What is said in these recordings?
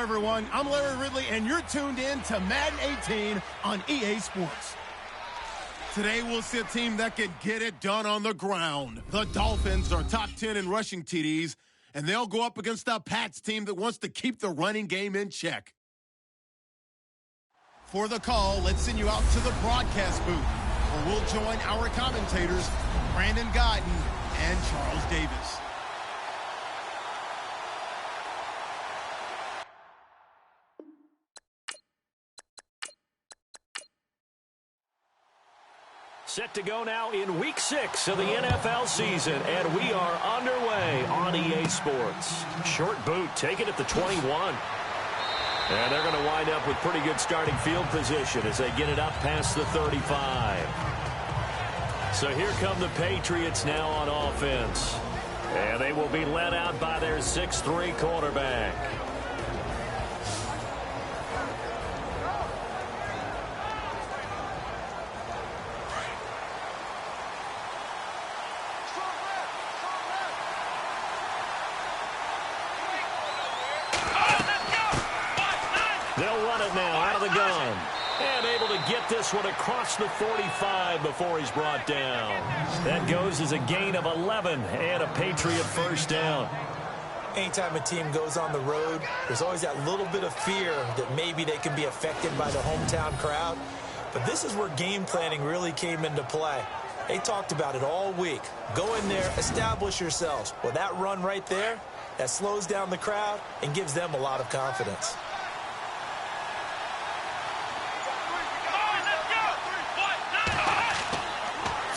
everyone. I'm Larry Ridley, and you're tuned in to Madden 18 on EA Sports. Today, we'll see a team that can get it done on the ground. The Dolphins are top 10 in rushing TDs, and they'll go up against a Pats team that wants to keep the running game in check. For the call, let's send you out to the broadcast booth, where we'll join our commentators, Brandon Guyton and Charles Davis. Set to go now in Week 6 of the NFL season, and we are underway on EA Sports. Short boot, taken at the 21. And they're going to wind up with pretty good starting field position as they get it up past the 35. So here come the Patriots now on offense. And they will be led out by their 6'3" quarterback. They'll run it now out of the gun. And able to get this one across the 45 before he's brought down. That goes as a gain of 11 and a Patriot first down. Anytime a team goes on the road, there's always that little bit of fear that maybe they can be affected by the hometown crowd. But this is where game planning really came into play. They talked about it all week. Go in there, establish yourselves. Well, that run right there, that slows down the crowd and gives them a lot of confidence.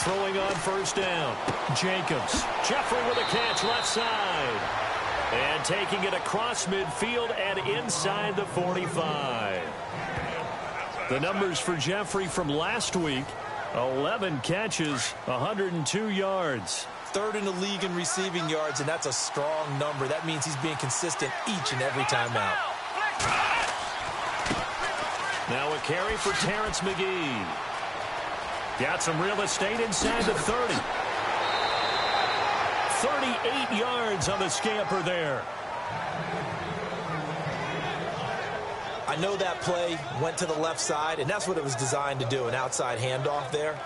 Throwing on first down. Jacobs. Jeffrey with a catch left side. And taking it across midfield and inside the 45. The numbers for Jeffrey from last week: 11 catches, 102 yards. Third in the league in receiving yards, and that's a strong number. That means he's being consistent each and every time out. Now a carry for Terrence McGee. Got some real estate inside the 30. 38 yards on the scamper there. I know that play went to the left side, and that's what it was designed to do, an outside handoff there.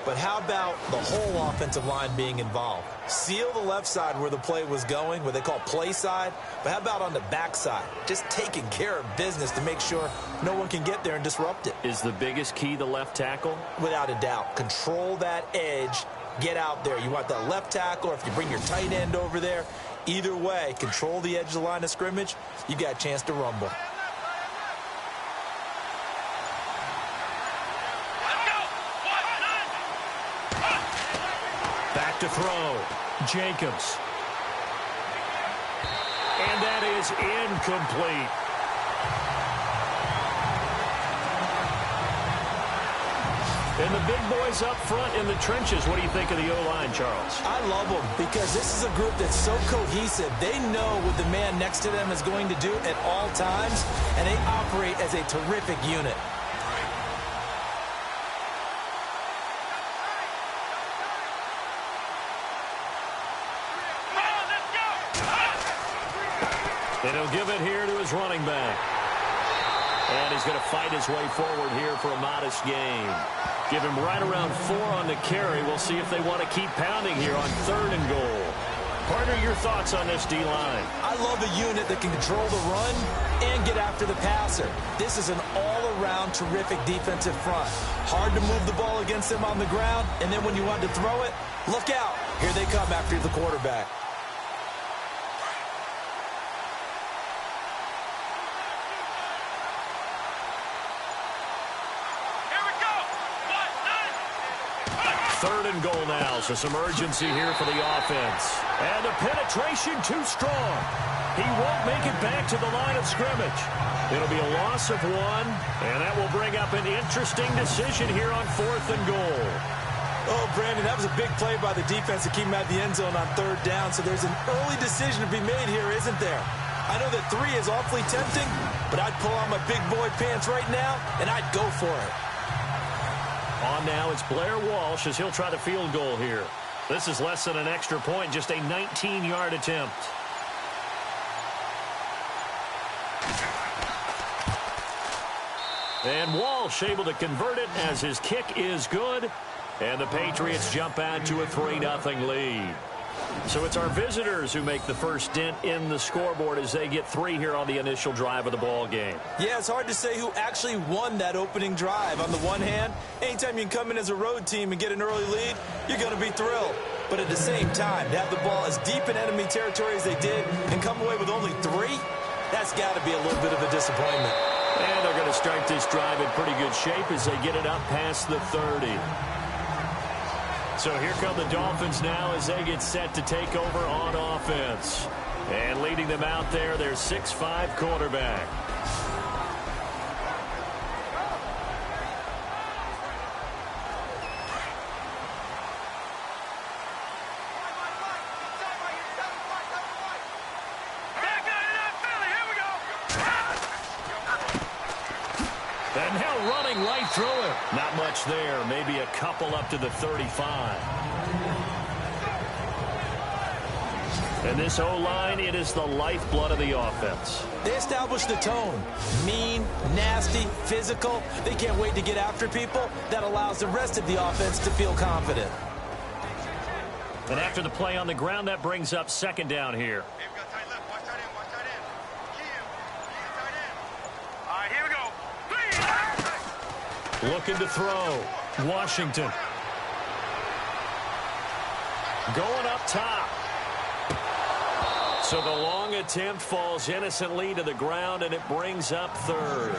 But how about the whole offensive line being involved? Seal the left side where the play was going, what they call play side. But how about on the back side? Just taking care of business to make sure no one can get there and disrupt it. Is the biggest key the left tackle? Without a doubt. Control that edge. Get out there. You want that left tackle, or if you bring your tight end over there, either way, control the edge of the line of scrimmage, you got a chance to rumble. Back to throw. Jacobs. And that is incomplete. And the big boys up front in the trenches. What do you think of the O-line, Charles? I love them because this is a group that's so cohesive. They know what the man next to them is going to do at all times, and they operate as a terrific unit. And he'll give it here to his running back. And he's going to fight his way forward here for a modest gain. Give him right around 4 on the carry. We'll see if they want to keep pounding here on 3rd and goal. Partner, your thoughts on this D-line? I love a unit that can control the run and get after the passer. This is an all-around terrific defensive front. Hard to move the ball against them on the ground, and then when you want to throw it, look out. Here they come after the quarterback. Third and goal now, so some urgency here for the offense. And the penetration too strong. He won't make it back to the line of scrimmage. It'll be a loss of 1, and that will bring up an interesting decision here on 4th and goal. Oh, Brandon, that was a big play by the defense to keep him out of the end zone on 3rd down, so there's an early decision to be made here, isn't there? I know that 3 is awfully tempting, but I'd pull on my big boy pants right now, and I'd go for it. On now, it's Blair Walsh as he'll try the field goal here. This is less than an extra point, just a 19-yard attempt. And Walsh able to convert it as his kick is good. And the Patriots jump out to a 3-0 lead. So it's our visitors who make the first dent in the scoreboard as they get 3 here on the initial drive of the ball game. Yeah, it's hard to say who actually won that opening drive. On the one hand, anytime you can come in as a road team and get an early lead, you're going to be thrilled. But at the same time, to have the ball as deep in enemy territory as they did and come away with only 3, that's got to be a little bit of a disappointment. And they're going to start this drive in pretty good shape as they get it up past the 30. So here come the Dolphins now as they get set to take over on offense. And leading them out there, their 6'5" quarterback. And now running right through it. Not much there. Maybe a couple up to the 35. And this O-line, it is the lifeblood of the offense. They establish the tone. Mean, nasty, physical. They can't wait to get after people. That allows the rest of the offense to feel confident. And after the play on the ground, that brings up second down here. Looking to throw. Washington. Going up top. So the long attempt falls innocently to the ground, and it brings up third.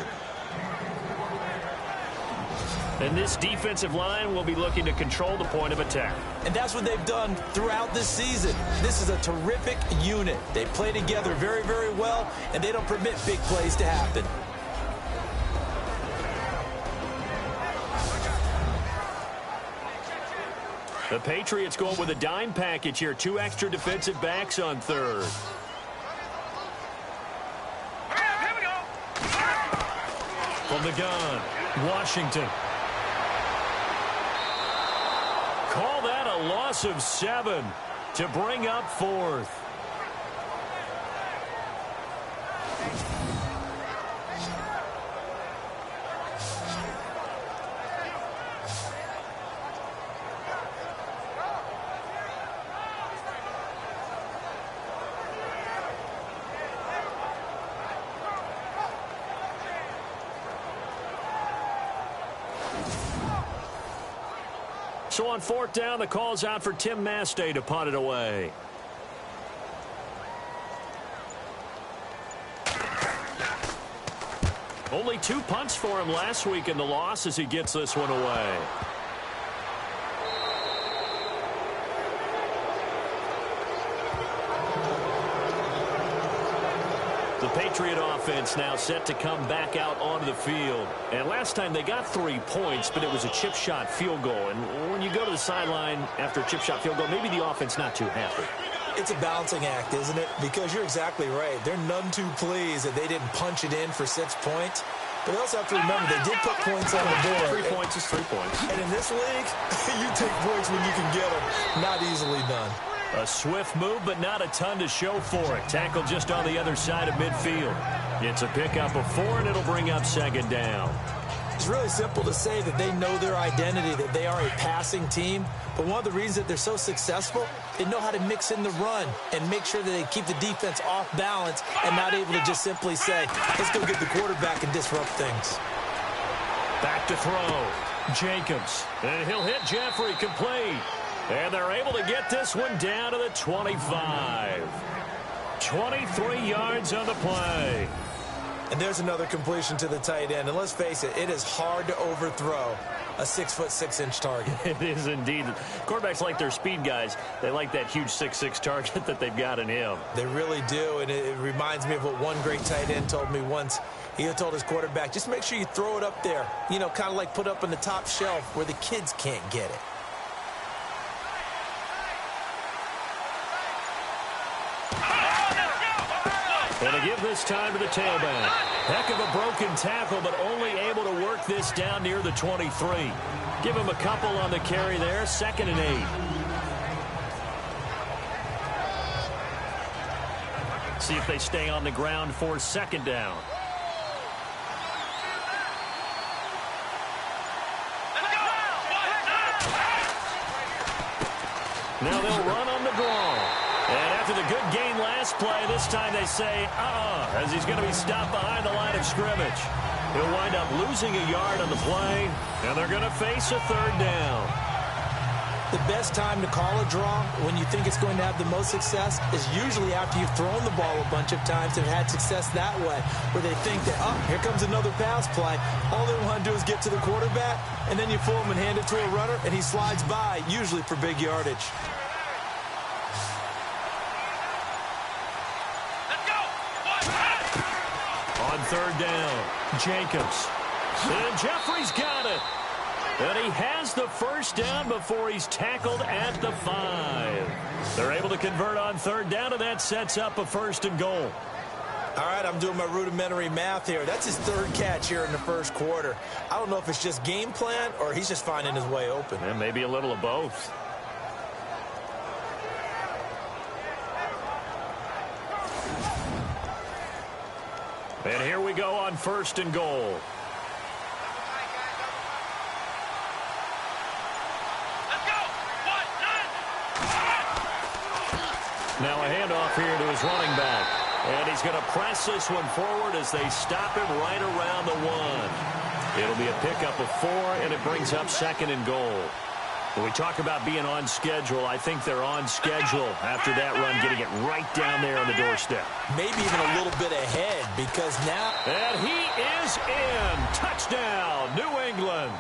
And this defensive line will be looking to control the point of attack. And that's what they've done throughout this season. This is a terrific unit. They play together very, very well, and they don't permit big plays to happen. The Patriots going with a dime package here. 2 extra defensive backs on third. Here we go. From the gun, Washington. Call that a loss of 7 to bring up fourth. So on fourth down, the call's out for Tim Mastay to punt it away. Only 2 punts for him last week in the loss as he gets this one away. The Patriot offense now set to come back out onto the field. And last time they got 3 points, but it was a chip shot field goal. And when you go to the sideline after a chip shot field goal, maybe the offense not too happy. It's a balancing act, isn't it? Because you're exactly right. They're none too pleased that they didn't punch it in for 6 points. But they also have to remember they did put points on the board. 3 points is 3 points. And in this league, you take points when you can get them. Not easily done. A swift move, but not a ton to show for it. Tackle just on the other side of midfield. It's a pickup of 4, and it'll bring up second down. It's really simple to say that they know their identity, that they are a passing team. But one of the reasons that they're so successful, they know how to mix in the run and make sure that they keep the defense off balance and not able to just simply say, let's go get the quarterback and disrupt things. Back to throw. Jacobs. And he'll hit Jeffrey complete. And they're able to get this one down to the 25. 23 yards on the play. And there's another completion to the tight end. And let's face it, it is hard to overthrow a 6'6" target. It is indeed. Quarterbacks like their speed guys. They like that huge 6'6" target that they've got in him. They really do. And it reminds me of what one great tight end told me once. He told his quarterback, just make sure you throw it up there. You know, kind of like put up on the top shelf where the kids can't get it. And to give this time to the tailback. Heck of a broken tackle, but only able to work this down near the 23. Give him a couple on the carry there. 2nd and 8. See if they stay on the ground for second down. Now they'll run on the draw. And after the good gain last play, this time they say, as he's going to be stopped behind the line of scrimmage. He'll wind up losing a yard on the play, and they're going to face a third down. The best time to call a draw when you think it's going to have the most success is usually after you've thrown the ball a bunch of times and had success that way, where they think that, here comes another pass play. All they want to do is get to the quarterback, and then you fool him and hand it to a runner, and he slides by, usually for big yardage. On third down, Jacobs. And Jeffrey's got it. And he has the first down before he's tackled at the 5. They're able to convert on third down, and that sets up a 1st and goal. All right, I'm doing my rudimentary math here. That's his 3rd catch here in the 1st quarter. I don't know if it's just game plan or he's just finding his way open. And maybe a little of both. And here we go on 1st and goal. Now a handoff here to his running back. And he's going to press this one forward as they stop him right around the 1. It'll be a pickup of 4, and it brings up 2nd and goal. When we talk about being on schedule, I think they're on schedule after that run, getting it right down there on the doorstep. Maybe even a little bit ahead, because now... And he is in. Touchdown, New England.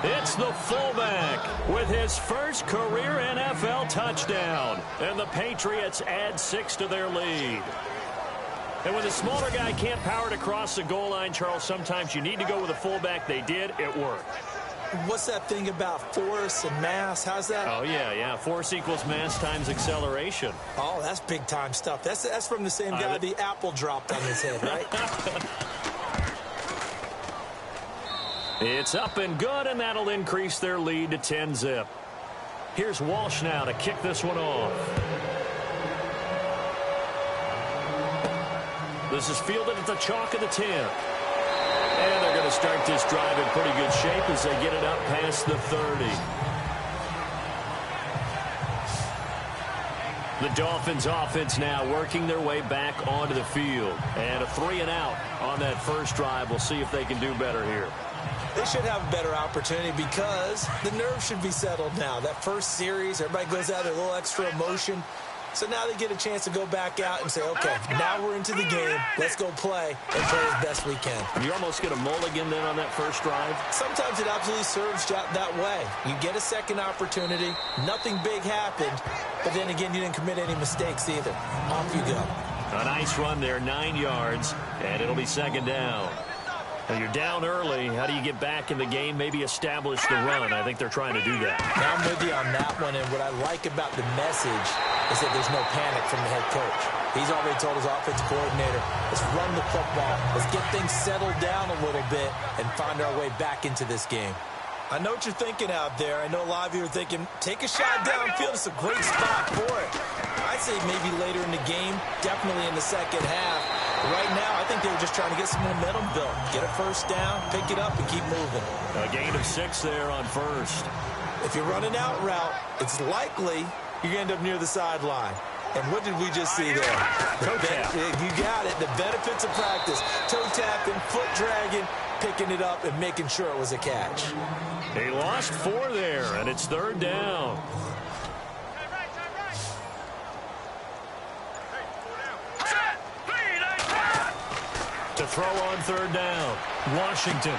It's the fullback with his first career NFL touchdown. And the Patriots add 6 to their lead. And when the smaller guy can't power it across the goal line, Charles, sometimes you need to go with a fullback. They did. It worked. What's that thing about force and mass? How's that? Oh, yeah. Force equals mass times acceleration. Oh, that's big-time stuff. That's from the same guy the apple dropped on his head, right? It's up and good, and that'll increase their lead to 10-zip. Here's Walsh now to kick this one off. This is fielded at the chalk of the 10. And they're going to start this drive in pretty good shape as they get it up past the 30. The Dolphins offense now working their way back onto the field. And a 3-and-out on that first drive. We'll see if they can do better here. They should have a better opportunity because the nerves should be settled now. That first series, everybody goes out there, a little extra emotion. So now they get a chance to go back out and say, okay, now we're into the game. Let's go play and play as best we can. You almost get a mulligan then on that first drive? Sometimes it absolutely serves that way. You get a second opportunity. Nothing big happened. But then again, you didn't commit any mistakes either. Off you go. A nice run there, 9 yards, and it'll be 2nd down. Now you're down early. How do you get back in the game? Maybe establish the run. I think they're trying to do that. Now I'm with you on that one, and what I like about the message is that there's no panic from the head coach. He's already told his offensive coordinator, let's run the football. Let's get things settled down a little bit and find our way back into this game. I know what you're thinking out there. I know a lot of you are thinking, take a shot downfield. It's a great spot for it. I'd say maybe later in the game, definitely in the second half. Right now, I think they were just trying to get some momentum built. Get a first down, pick it up, and keep moving. A gain of 6 there on first. If you're running out route, it's likely you're going to end up near the sideline. And what did we just see there? Toe tap. You got it. The benefits of practice. Toe tapping, foot dragging, picking it up, and making sure it was a catch. He lost 4 there, and it's 3rd down. To throw on 3rd down. Washington.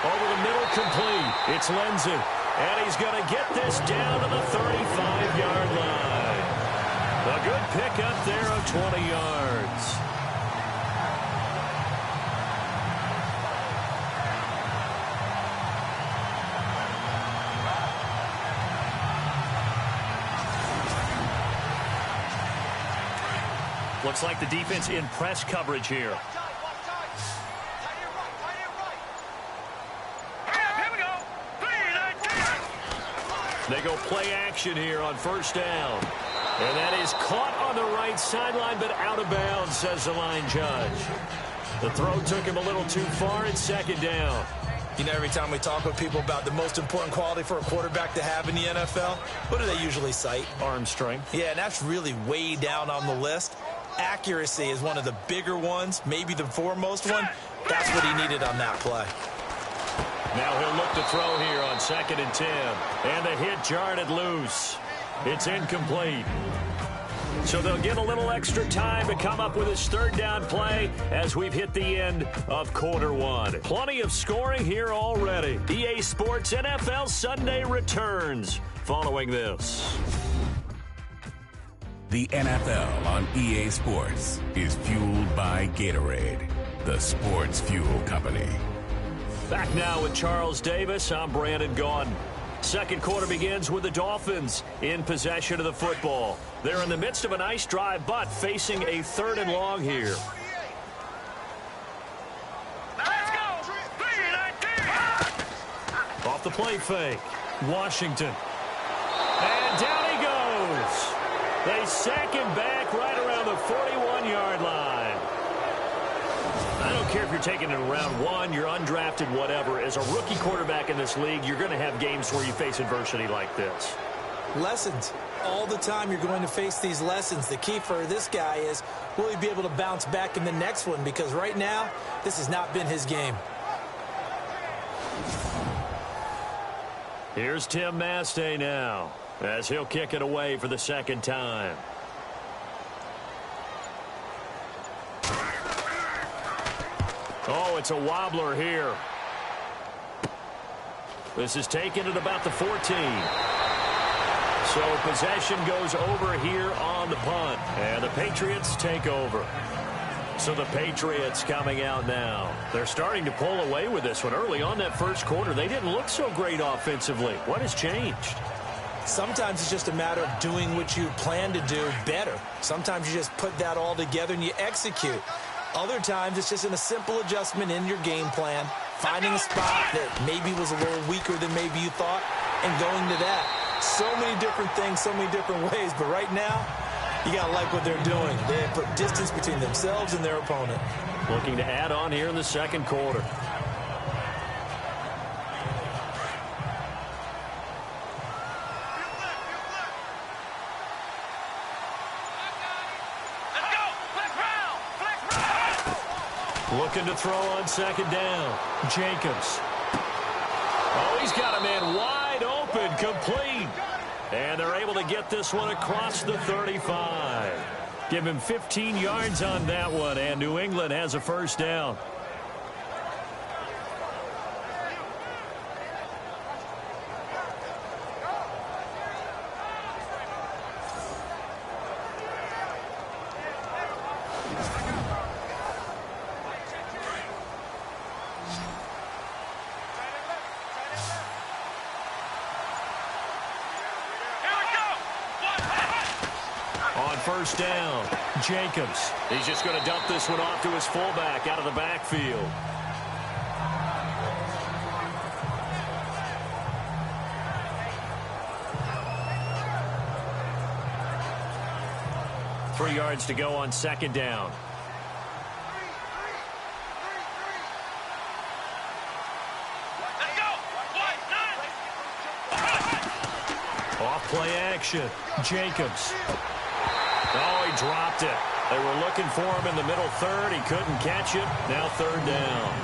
Over the middle, complete. It's Lindsey. And he's going to get this down to the 35-yard line. A good pickup there of 20 yards. Looks like the defense in press coverage here. They go play action here on 1st down. And that is caught on the right sideline, but out of bounds, says the line judge. The throw took him a little too far. It's 2nd down. You know, every time we talk with people about the most important quality for a quarterback to have in the NFL, what do they usually cite? Arm strength. Yeah, and that's really way down on the list. Accuracy is one of the bigger ones, maybe the foremost one. That's what he needed on that play. Now he'll look to throw here on 2nd and 10. And the hit jarred it loose. It's incomplete. So they'll get a little extra time to come up with his 3rd down play as we've hit the end of quarter 1. Plenty of scoring here already. EA Sports NFL Sunday returns following this. The NFL on EA Sports is fueled by Gatorade, the sports fuel company. Back now with Charles Davis. I'm Brandon Gaudin. Second quarter begins with the Dolphins in possession of the football. They're in the midst of a nice drive, but facing a 3rd and long here. Let's go. 3-19. Off the play fake. Washington. And down he goes. They sack him back right around the 41-yard line. I don't care if you're taking it in round 1, you're undrafted, whatever. As a rookie quarterback in this league, you're going to have games where you face adversity like this. Lessons. All the time you're going to face these lessons. The key for this guy is, will he be able to bounce back in the next one? Because right now, this has not been his game. Here's Tim Mastay now, as he'll kick it away for the 2nd time. Oh, it's a wobbler here. This is taken at about the 14. So possession goes over here on the punt. And the Patriots take over. So the Patriots coming out now. They're starting to pull away with this one. Early on that first quarter, they didn't look so great offensively. What has changed? Sometimes it's just a matter of doing what you plan to do better. Sometimes you just put that all together and you execute. Other times, it's just in a simple adjustment in your game plan, finding a spot that maybe was a little weaker than maybe you thought, and going to that. So many different things, so many different ways, but right now, you got to like what they're doing. They have put distance between themselves and their opponent. Looking to add on here in the second quarter. Looking to throw on 2nd down. Jacobs. Oh, he's got a man wide open, complete. And they're able to get this one across the 35. Give him 15 yards on that one, and New England has a 1st down. On 1st down, Jacobs. He's just going to dump this one off to his fullback out of the backfield. Three yards to go on 2nd down. Off play action. Jacobs. Oh, he dropped it. They were looking for him in the middle 3rd. He couldn't catch it. Now 3rd down.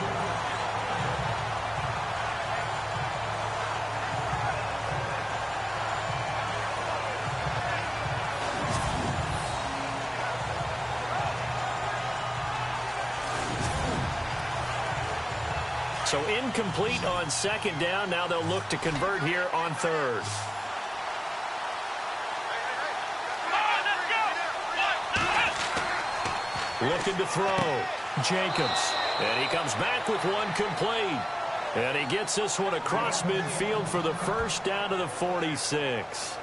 So incomplete on 2nd down. Now they'll look to convert here on 3rd. Looking to throw. Jacobs. And he comes back with one complete. And he gets this one across midfield for the 1st down to the 46.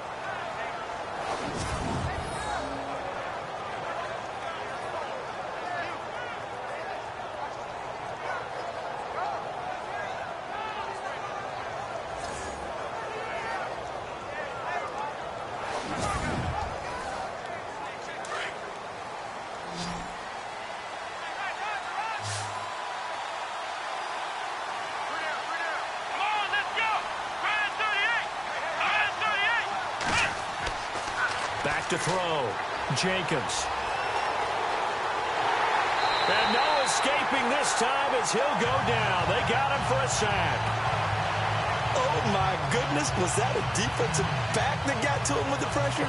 back to throw. Jacobs. And no escaping this time as he'll go down. They got him for a sack. Oh, my goodness. Was that a defensive back that got to him with the pressure?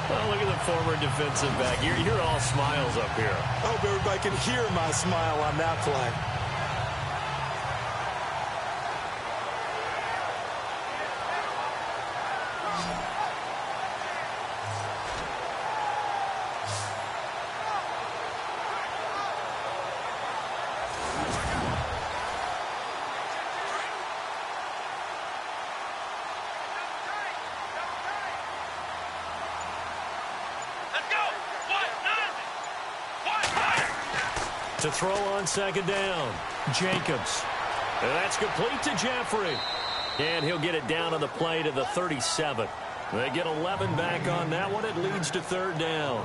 Oh, look at the former defensive back. You're all smiles up here. I hope everybody can hear my smile on that play. To throw on second down. Jacobs. And that's complete to Jeffrey. And he'll get it down on the play to the 37. They get 11 back on that one. It leads to third down.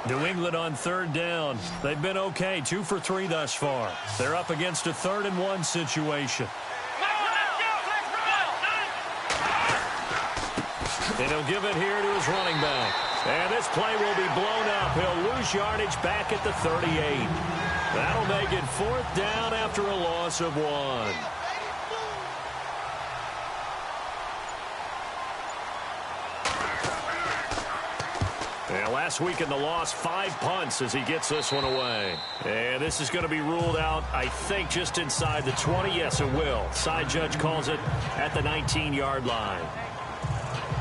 New England on third down. They've been okay, 2 for 3 thus far. They're up against a 3rd and 1 situation. And he'll give it here to his running back. And this play will be blown up. He'll lose yardage back at the 38. That'll make it 4th down after a loss of 1. And last week in the loss, 5 punts as he gets this one away. And this is going to be ruled out, I think, just inside the 20. Yes, it will. Side judge calls it at the 19-yard line.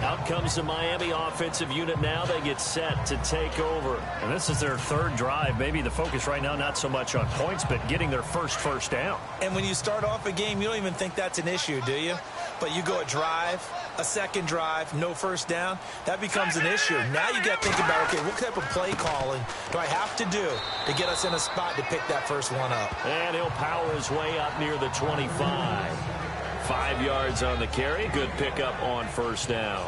Out comes the Miami offensive unit now. They get set to take over. And this is their 3rd drive. Maybe the focus right now not so much on points, but getting their first down. And when you start off a game, you don't even think that's an issue, do you? But you go a drive, a second drive, no first down, that becomes an issue. Now you got to think about, okay, what type of play calling do I have to do to get us in a spot to pick that first one up? And he'll power his way up near the 25. 5 yards on the carry. Good pickup on first down.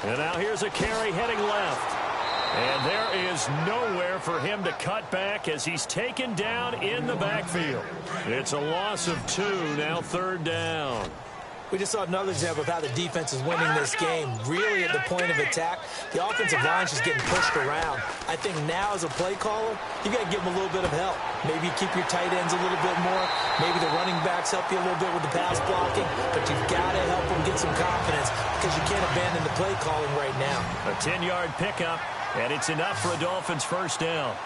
And now here's a carry heading left. And there is nowhere for him to cut back as he's taken down in the backfield. It's a loss of 2, now 3rd down. We just saw another example of how the defense is winning this game. Really at the point of attack, the offensive line's just getting pushed around. I think now as a play caller, you got to give them a little bit of help. Maybe keep your tight ends a little bit more. Maybe the running backs help you a little bit with the pass blocking. But you've got to help them get some confidence because you can't abandon the play calling right now. A 10-yard pickup, and it's enough for a Dolphins first down.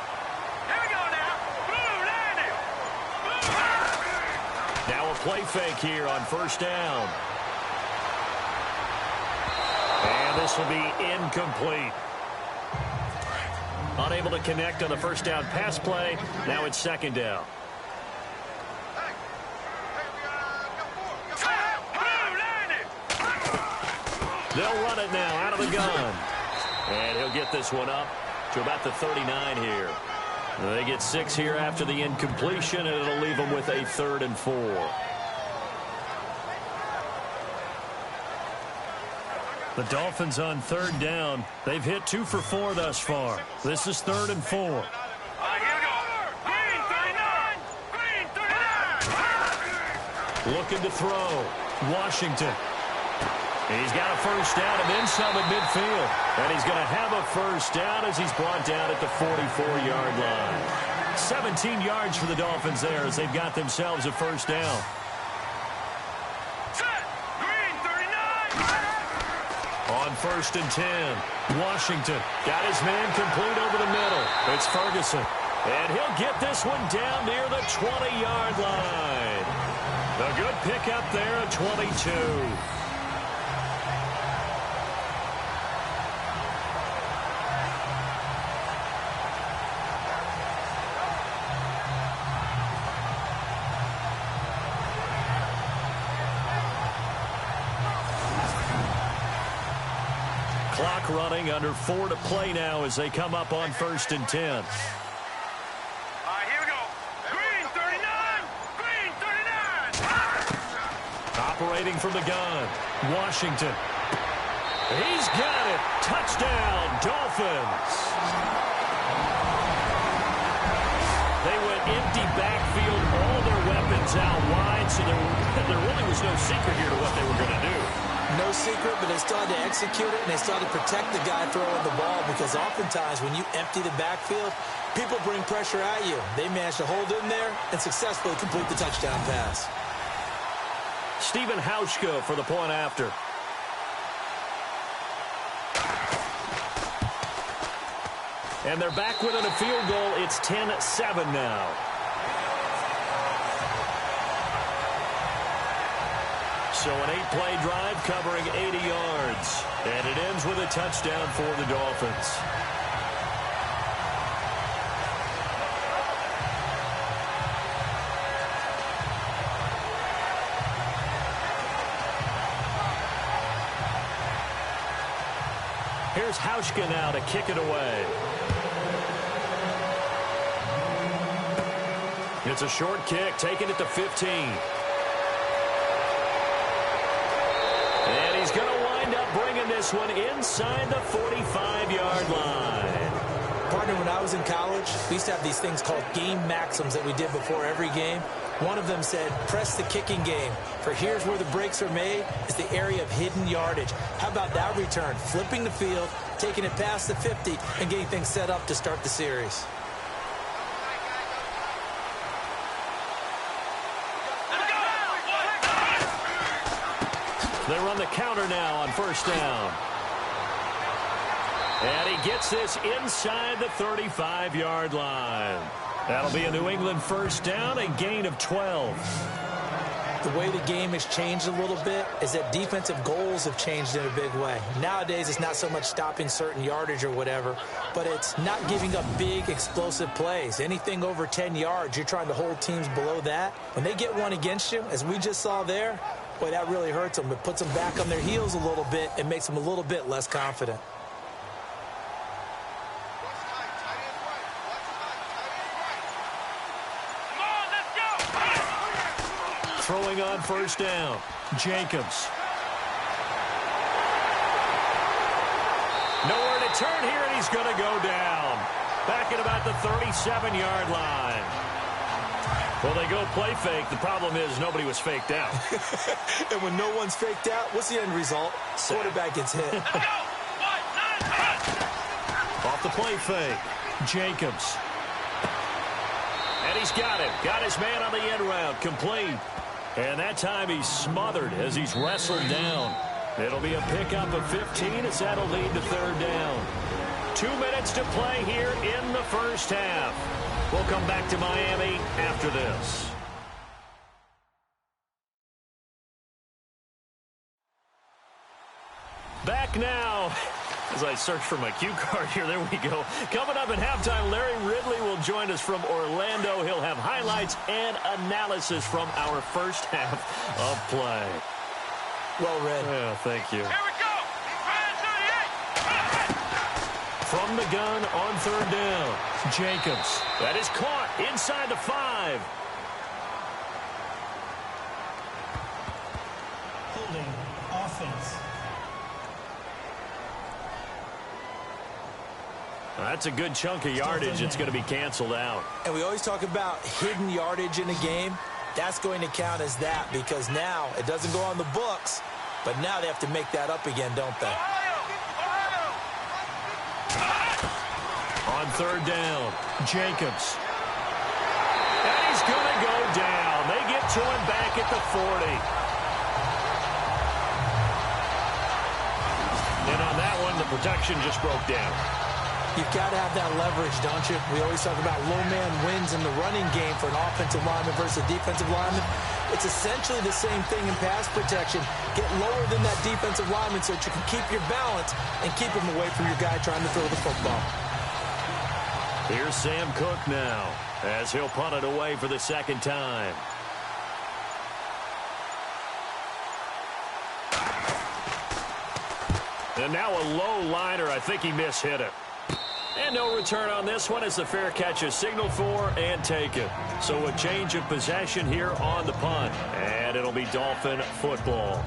Here we go now. Blue landing. Now a play fake here on first down. And this will be incomplete. Unable to connect on the first down pass play. Now it's second down. They'll run it now out of the gun. And he'll get this one up to about the 39 here. They get 6 here after the incompletion, and it'll leave them with a 3rd and 4. The Dolphins on 3rd down. They've hit 2 for 4 thus far. This is 3rd and 4. Here we go. Green 39. Green 39. Looking to throw. Washington. He's got a first down and then some at midfield. And he's going to have a first down as he's brought down at the 44-yard line. 17 yards for the Dolphins there as they've got themselves a first down. Set. Green 39. On 1st and 10, Washington got his man complete over the middle. It's Ferguson. And he'll get this one down near the 20-yard line. A good pickup there at 22. Clock running, under 4 to play now as they come up on 1st and 10. Here we go. Green 39. Green 39. waiting from the gun. Washington. He's got it. Touchdown, Dolphins. They went empty backfield, all their weapons out wide, so there really was no secret here to what they were going to do. No secret, but they still had to execute it, and they still had to protect the guy throwing the ball, because oftentimes when you empty the backfield, people bring pressure at you. They managed to hold in there and successfully complete the touchdown pass. Stephen Hauschka for the point after. And they're back within a field goal. It's 10-7 now. So an 8-play drive covering 80 yards. And it ends with a touchdown for the Dolphins. Here's Hauschka now to kick it away. It's a short kick, taking it to 15. And he's going to wind up bringing this one inside the 45-yard line. Partner, when I was in college, we used to have these things called game maxims that we did before every game. One of them said, press the kicking game, for here's where the breaks are made, is the area of hidden yardage. How about that return? Flipping the field, taking it past the 50, and getting things set up to start the series. They run the counter now on first down. And he gets this inside the 35-yard line. That'll be a New England first down, a gain of 12. The way the game has changed a little bit is that defensive goals have changed in a big way. Nowadays, it's not so much stopping certain yardage or whatever, but it's not giving up big, explosive plays. Anything over 10 yards, you're trying to hold teams below that. When they get one against you, as we just saw there, boy, that really hurts them. It puts them back on their heels a little bit and makes them a little bit less confident. Throwing on first down, Jacobs. Nowhere to turn here, and he's going to go down. Back at about the 37-yard line. Well, they go play fake. The problem is nobody was faked out. And when no one's faked out, what's the end result? Quarterback gets hit. Off the play fake, Jacobs. And he's got it. Got his man on the end route, complete. And that time he's smothered as he's wrestled down. It'll be a pickup of 15 as that'll lead to third down. 2 minutes to play here in the first half. We'll come back to Miami after this. Back now. As I search for my cue card here, there we go. Coming up at halftime, Larry Ridley will join us from Orlando. He'll have highlights and analysis from our first half of play. Well read. Yeah, thank you. Here we go. From the gun on third down, Jacobs. That is caught inside the 5. Holding offense. That's a good chunk of yardage. It's going to be canceled out. And we always talk about hidden yardage in a game. That's going to count as that, because now it doesn't go on the books, but now they have to make that up again, don't they? On third down, Jacobs. And he's going to go down. They get to him back at the 40. And on that one, the protection just broke down. You've got to have that leverage, don't you? We always talk about low man wins in the running game for an offensive lineman versus a defensive lineman. It's essentially the same thing in pass protection. Get lower than that defensive lineman so that you can keep your balance and keep him away from your guy trying to throw the football. Here's Sam Cook now as he'll punt it away for the second time. And now a low liner. I think he mishit it. And no return on this one as the fair catch is signaled for and taken. So a change of possession here on the punt. And it'll be Dolphin football.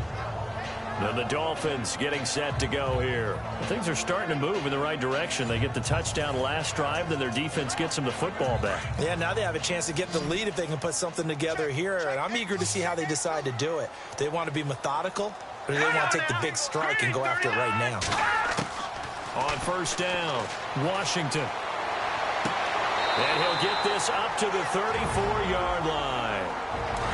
Now the Dolphins getting set to go here. Things are starting to move in the right direction. They get the touchdown last drive, then their defense gets them the football back. Yeah, now they have a chance to get the lead if they can put something together here. And I'm eager to see how they decide to do it. Do they want to be methodical, or do they want to take the big strike and go after it right now? On first down, Washington. And he'll get this up to the 34-yard line.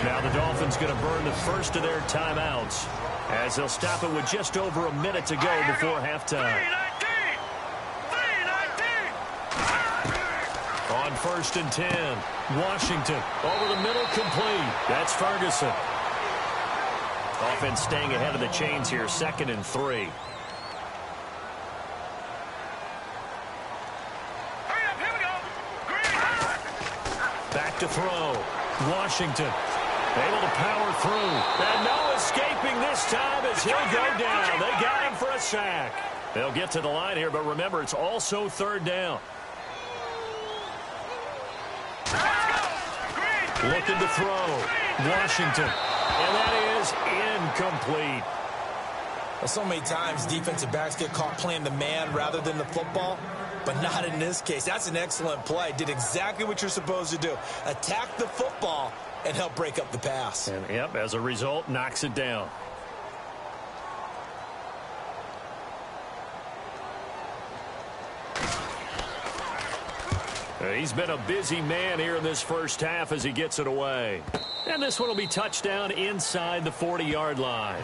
Now the Dolphins going to burn the first of their timeouts as they'll stop it with just over a minute to go before halftime. On first and 10, Washington over the middle, complete. That's Ferguson. Offense staying ahead of the chains here, 2nd and 3. Back to throw. Washington able to power through. And no escaping this time as he'll go down. They got him for a sack. They'll get to the line here, but remember, it's also 3rd down. Looking to throw. Washington. And that is incomplete. Well, so many times defensive backs get caught playing the man rather than the football, but not in this case. That's an excellent play. Did exactly what you're supposed to do. Attack the football and help break up the pass. And, yep, as a result, knocks it down. He's been a busy man here in this first half as he gets it away. And this one will be touchdown inside the 40-yard line.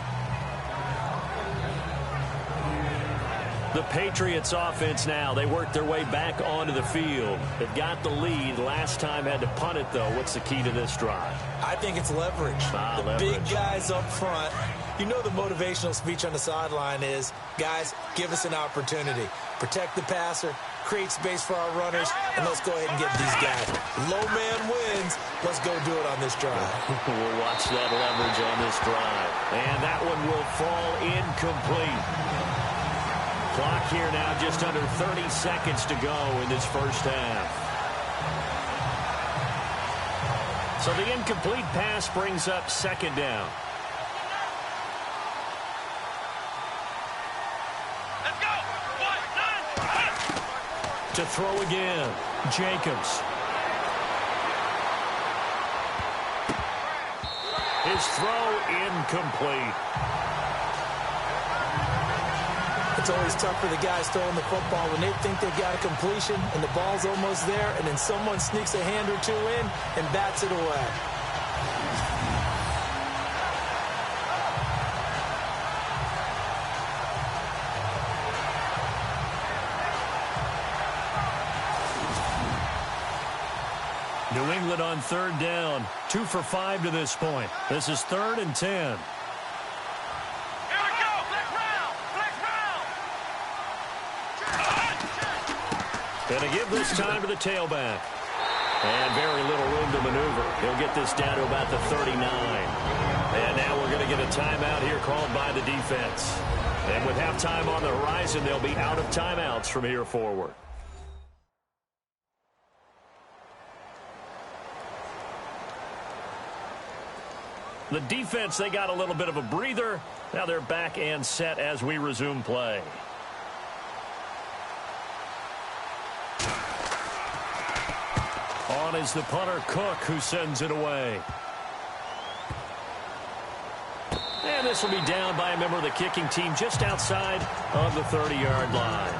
The Patriots offense now, they work their way back onto the field. They've got the lead. Last time had to punt it, though. What's the key to this drive? I think it's leverage. The big guys up front. You know the motivational speech on the sideline is, guys, give us an opportunity. Protect the passer, create space for our runners, and let's go ahead and get these guys. Low man wins. Let's go do it on this drive. We'll watch that leverage on this drive. And that one will fall incomplete. Clock here now just under 30 seconds to go in this first half. So the incomplete pass brings up 2nd down. Let's go. 1, 9, 1. To throw again, Jacobs. His throw incomplete. It's always tough for the guys throwing the football when they think they've got a completion and the ball's almost there, and then someone sneaks a hand or two in and bats it away. New England on 3rd down, 2 for 5 to this point. This is 3rd and 10. Going to give this time to the tailback. And very little room to maneuver. He'll get this down to about the 39. And now we're going to get a timeout here called by the defense. And with halftime on the horizon, they'll be out of timeouts from here forward. The defense, they got a little bit of a breather. Now they're back and set as we resume play. On is the punter, Cook, who sends it away. And this will be down by a member of the kicking team just outside of the 30-yard line.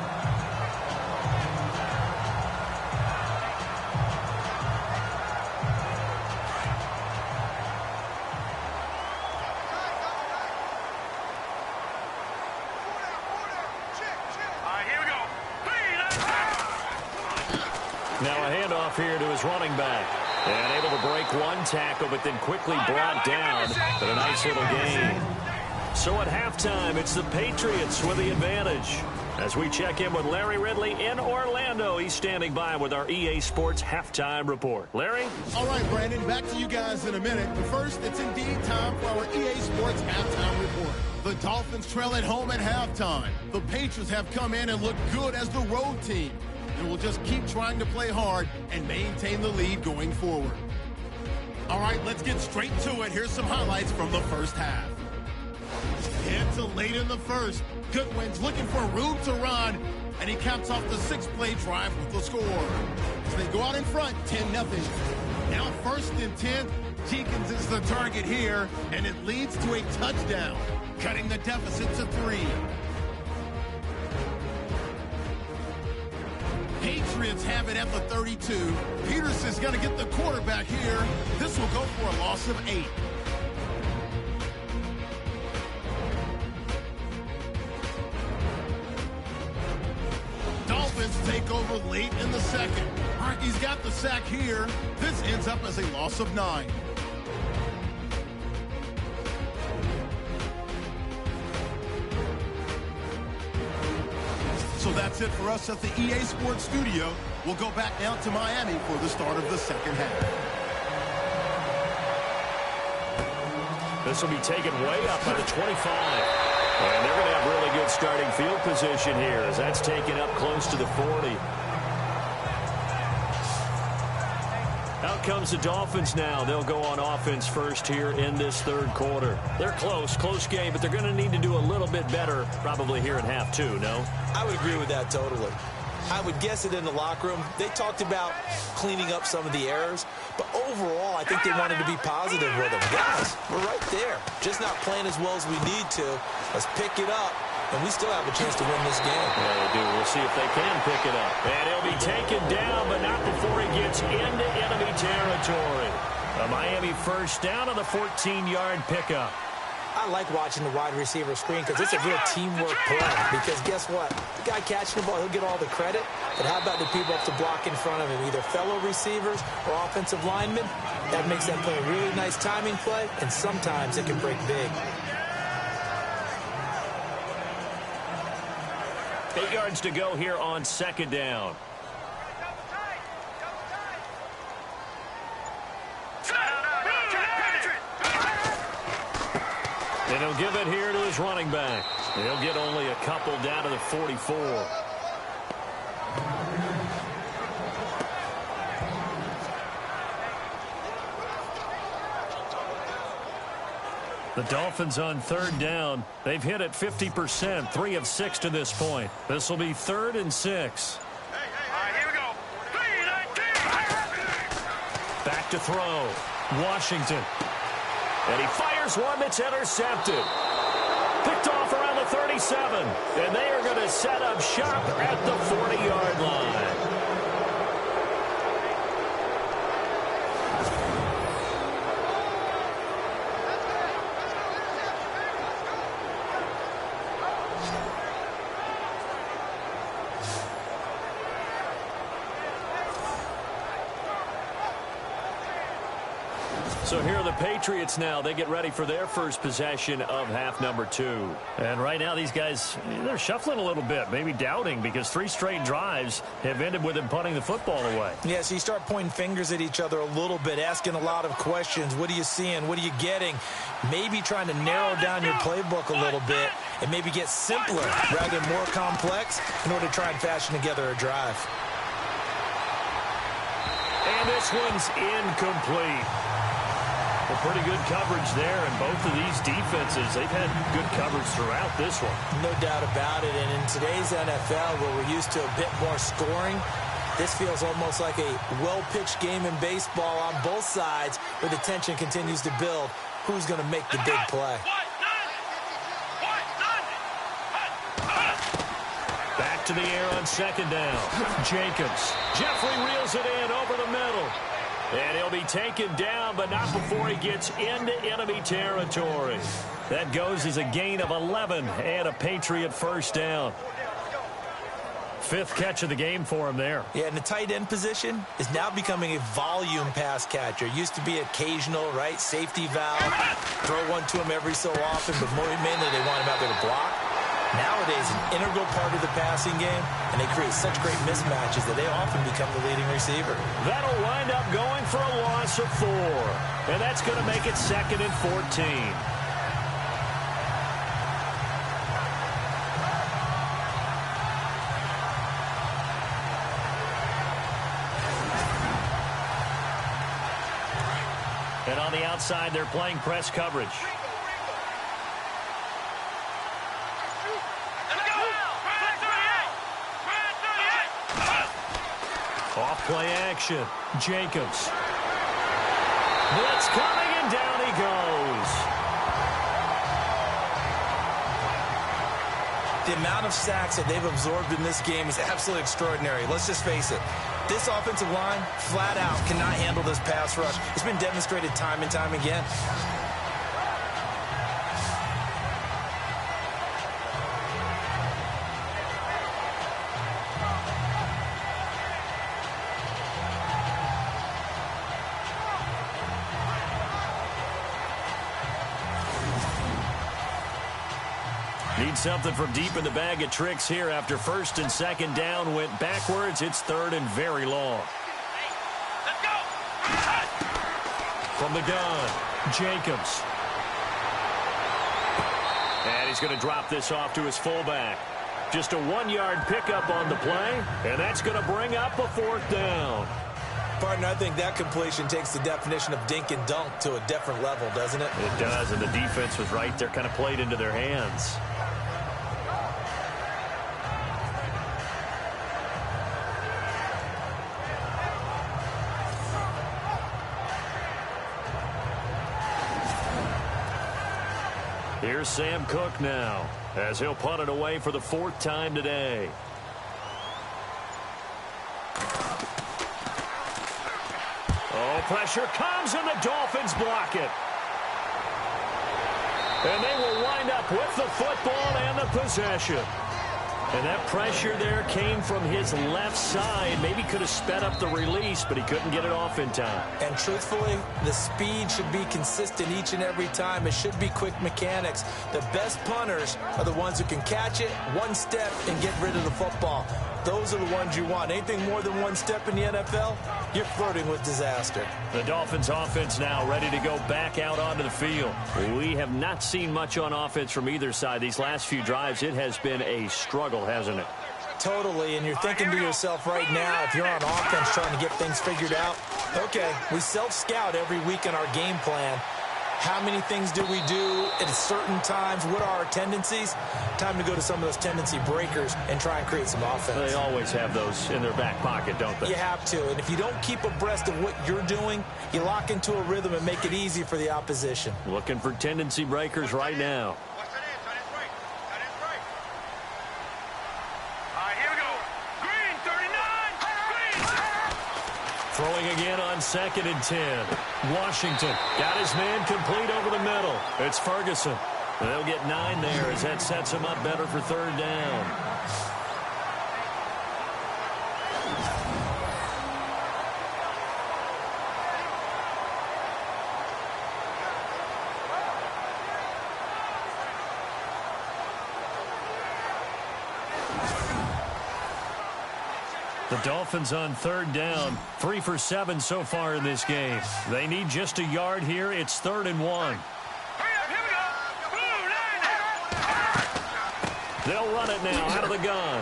Now a handoff here to his running back. And able to break one tackle, but then quickly brought down. But a nice little gain. So at halftime, it's the Patriots with the advantage. As we check in with Larry Ridley in Orlando, he's standing by with our EA Sports halftime report. Larry? All right, Brandon, back to you guys in a minute. But first, it's indeed time for our EA Sports halftime report. The Dolphins trail at home at halftime. The Patriots have come in and looked good as the road team. and will just keep trying to play hard and maintain the lead going forward. All right, let's get straight to it. Here's some highlights from the first half. Into late in the first. Goodwin's looking for room to run, and he caps off the 6-play drive with the score. As they go out in front, 10-0. Now 1st and 10. Jenkins is the target here, and it leads to a touchdown, cutting the deficit to 3. Patriots have it at the 32. Peters is going to get the quarterback here. This will go for a loss of 8. Dolphins take over late in the second. Harkey's got the sack here. This ends up as a loss of 9. So that's it for us at the EA Sports Studio. We'll go back now to Miami for the start of the second half. This will be taken way up by the 25. And they're going to have really good starting field position here as that's taken up close to the 40. Out comes the Dolphins now. They'll go on offense first here in this third quarter. They're close game, but they're going to need to do a little bit better probably here in half 2, no? I would agree with that totally. I would guess it in the locker room. They talked about cleaning up some of the errors, but overall, I think they wanted to be positive with them. Guys, we're right there. Just not playing as well as we need to. Let's pick it up, and we still have a chance to win this game. Yeah, they do. We'll see if they can pick it up. And he'll be taken down, but not before he gets into enemy territory. A Miami first down on the 14-yard pickup. I like watching the wide receiver screen because it's a real teamwork play. Because guess what? The guy catching the ball, he'll get all the credit. But how about the people up to block in front of him, either fellow receivers or offensive linemen? That makes that play a really nice timing play, and sometimes it can break big. 8 yards to go here on second down. And he'll give it here to his running back. And he'll get only a couple down to the 44. The Dolphins on third down. They've hit it 50%, 3 of 6 to this point. This will be 3rd and 6. Here we go. 3-19. Back to throw. Washington. And he fires one that's intercepted. Picked off around the 37. And they are going to set up shop at the 40-yard line. So here are the Patriots now. They get ready for their first possession of half number 2. And right now these guys, they're shuffling a little bit, maybe doubting, because 3 straight drives have ended with them punting the football away. Yeah, so you start pointing fingers at each other a little bit, asking a lot of questions. What are you seeing? What are you getting? Maybe trying to narrow down your playbook a little bit and maybe get simpler rather than more complex in order to try and fashion together a drive. And this one's incomplete. Well, pretty good coverage there, and both of these defenses, they've had good coverage throughout this one. No doubt about it, and in today's NFL, where we're used to a bit more scoring, this feels almost like a well-pitched game in baseball on both sides, where the tension continues to build. Who's going to make the big play? Back to the air on second down. Jacobs. Jeffrey reels it in over the middle. And he'll be taken down, but not before he gets into enemy territory. That goes as a gain of 11 and a Patriot first down. 5th catch of the game for him there. Yeah, and the tight end position is now becoming a volume pass catcher. Used to be occasional, right? Safety valve. Throw one to him every so often, but mainly they want him out there to block. Nowadays, an integral part of the passing game, and they create such great mismatches that they often become the leading receiver. That'll wind up going for a loss of 4. And that's going to make it 2nd and 14. And on the outside, they're playing press coverage. Off play action. Jacobs. Blitz coming, and down he goes. The amount of sacks that they've absorbed in this game is absolutely extraordinary. Let's just face it. This offensive line, flat out, cannot handle this pass rush. It's been demonstrated time and time again. Need something from deep in the bag of tricks here after first and second down went backwards. It's third and very long. Let's go. From the gun, Jacobs. And he's going to drop this off to his fullback. Just a 1-yard pickup on the play, and that's going to bring up a fourth down. Partner, I think that completion takes the definition of dink and dunk to a different level, doesn't it? It does, and the defense was right there, kind of played into their hands. Here's Sam Cook now, as he'll punt it away for the 4th time today. Oh, pressure comes, and the Dolphins block it. And they will wind up with the football and the possession. And that pressure there came from his left side. Maybe could have sped up the release, but he couldn't get it off in time. And truthfully, the speed should be consistent each and every time. It should be quick mechanics. The best punters are the ones who can catch it one step and get rid of the football. Those are the ones you want. Anything more than one step in the NFL, you're flirting with disaster. The Dolphins offense now ready to go back out onto the field. We have not seen much on offense from either side. These last few drives, it has been a struggle, hasn't it? Totally, and you're thinking to yourself right now, if you're on offense trying to get things figured out, okay, we self-scout every week in our game plan. How many things do we do at certain times? What are our tendencies? Time to go to some of those tendency breakers and try and create some offense. They always have those in their back pocket, don't they? You have to, and if you don't keep abreast of what you're doing, you lock into a rhythm and make it easy for the opposition. Looking for tendency breakers right now. Throwing again on 2nd and 10. Washington got his man complete over the middle. It's Ferguson. They'll get 9 there as that sets him up better for 3rd down. The Dolphins on 3rd down, 3 for 7 so far in this game. They need just a yard here. It's 3rd and 1. They'll run it now out of the gun.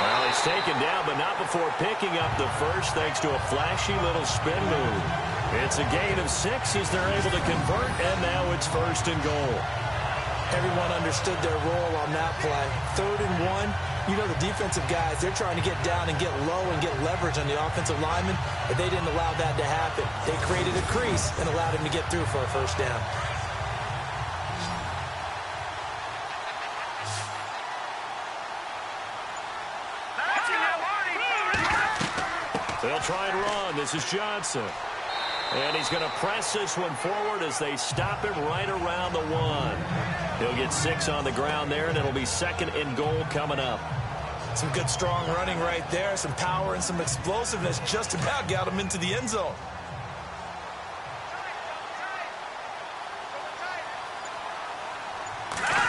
Well, he's taken down, but not before picking up the first thanks to a flashy little spin move. It's a gain of 6 as they're able to convert, and now it's 1st and goal. Everyone understood their role on that play. 3rd and 1. You know, the defensive guys, they're trying to get down and get low and get leverage on the offensive lineman, but they didn't allow that to happen. They created a crease and allowed him to get through for a 1st down. They'll try and run. This is Johnson. And he's going to press this one forward as they stop him right around the 1. He'll get 6 on the ground there, and it'll be 2nd and goal coming up. Some good, strong running right there. Some power and some explosiveness just about got him into the end zone.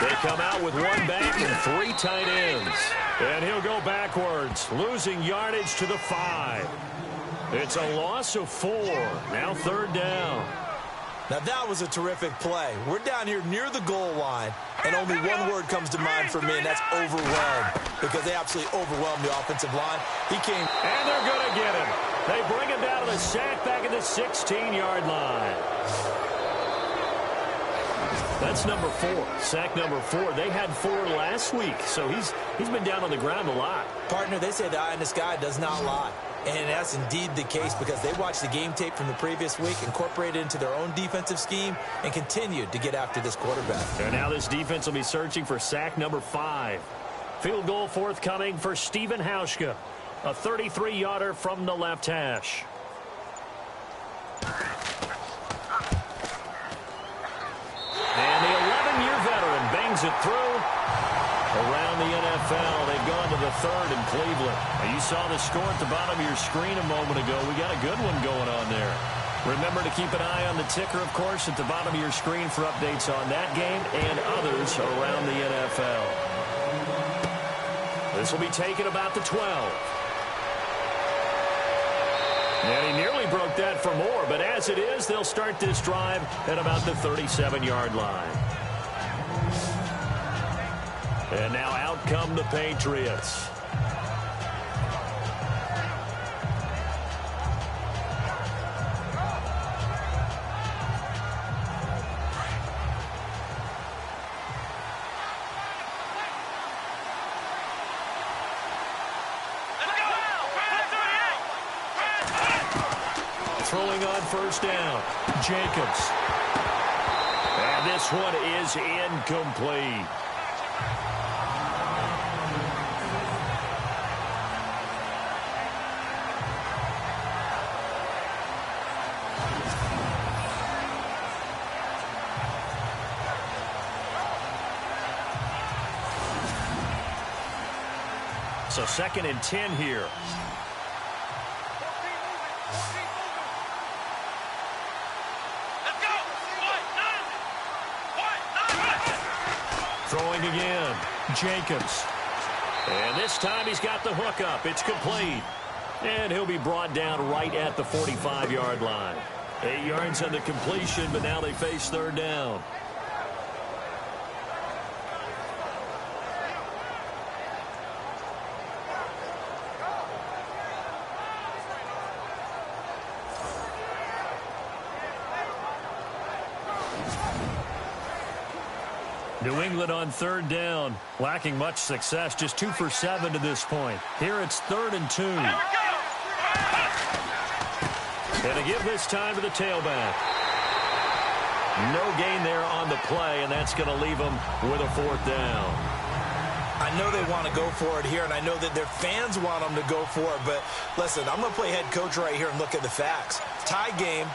They come out with 1 back and 3 tight ends. And he'll go backwards, losing yardage to the 5. It's a loss of 4. Now 3rd down. Now that was a terrific play. We're down here near the goal line, and only one word comes to mind for me, and that's overwhelmed, because they absolutely overwhelmed the offensive line. He came, and they're going to get him. They bring him down to the sack back at the 16-yard line. That's number 4. Sack number 4. They had 4 last week, so he's been down on the ground a lot. Partner, they say the eye in the sky does not lie. And that's indeed the case because they watched the game tape from the previous week, incorporated it into their own defensive scheme, and continued to get after this quarterback. And now this defense will be searching for sack number 5. Field goal forthcoming for Steven Hauschka. A 33-yarder from the left hash. And the 11-year veteran bangs it through. Around the NFL, they've gone to the 3rd in Cleveland. Now, you saw the score at the bottom of your screen a moment ago. We got a good one going on there. Remember to keep an eye on the ticker, of course, at the bottom of your screen for updates on that game and others around the NFL. This will be taken about the 12. And he nearly broke that for more, but as it is, they'll start this drive at about the 37-yard line. And now out come the Patriots. Throwing on first down, Jacobs. And this one is incomplete. So 2nd and 10 here. Throwing again, Jacobs. And this time he's got the hook up. It's complete. And he'll be brought down right at the 45-yard line. 8 yards on the completion, but now they face 3rd down. New England on 3rd down, lacking much success, just 2 for 7 to this point. Here it's 3rd and 2. And to give this time to the tailback. No gain there on the play, and that's going to leave them with a 4th down. I know they want to go for it here, and I know that their fans want them to go for it, but listen, I'm going to play head coach right here and look at the facts. Tie game,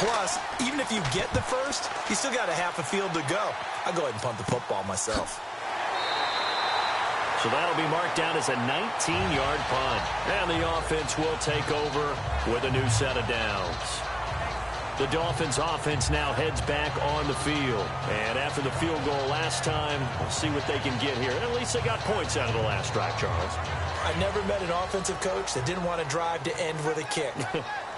plus, even if you get the first, you still got a half a field to go. I'll go ahead and punt the football myself. So that'll be marked down as a 19-yard punt. And the offense will take over with a new set of downs. The Dolphins offense now heads back on the field. And after the field goal last time, we'll see what they can get here. And at least they got points out of the last drive, Charles. I never met an offensive coach that didn't want to drive to end with a kick.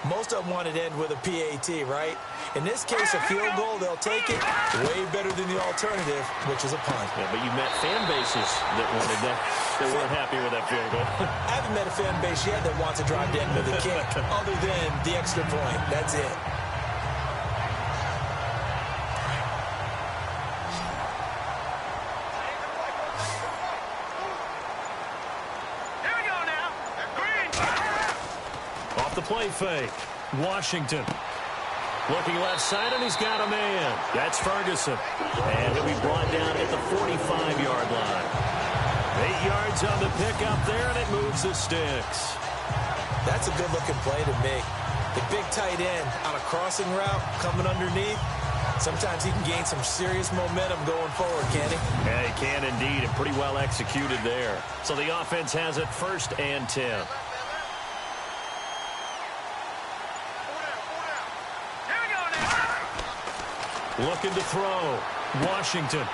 Most of them wanted to end with a PAT, right? In this case, a field goal, they'll take it way better than the alternative, which is a punt. Yeah, but you met fan bases that wanted that. They weren't happy with that field goal. I haven't met a fan base yet that wants to drive to end with a kick, other than the extra point. That's it. Off the play fake, Washington. Looking left side, and he's got a man. That's Ferguson. And he'll be brought down at the 45-yard line. 8 yards on the pickup there, and it moves the sticks. That's a good-looking play to me. The big tight end on a crossing route coming underneath. Sometimes he can gain some serious momentum going forward, can he? Yeah, he can indeed, and pretty well executed there. So the offense has it 1st and 10. Looking to throw. Washington.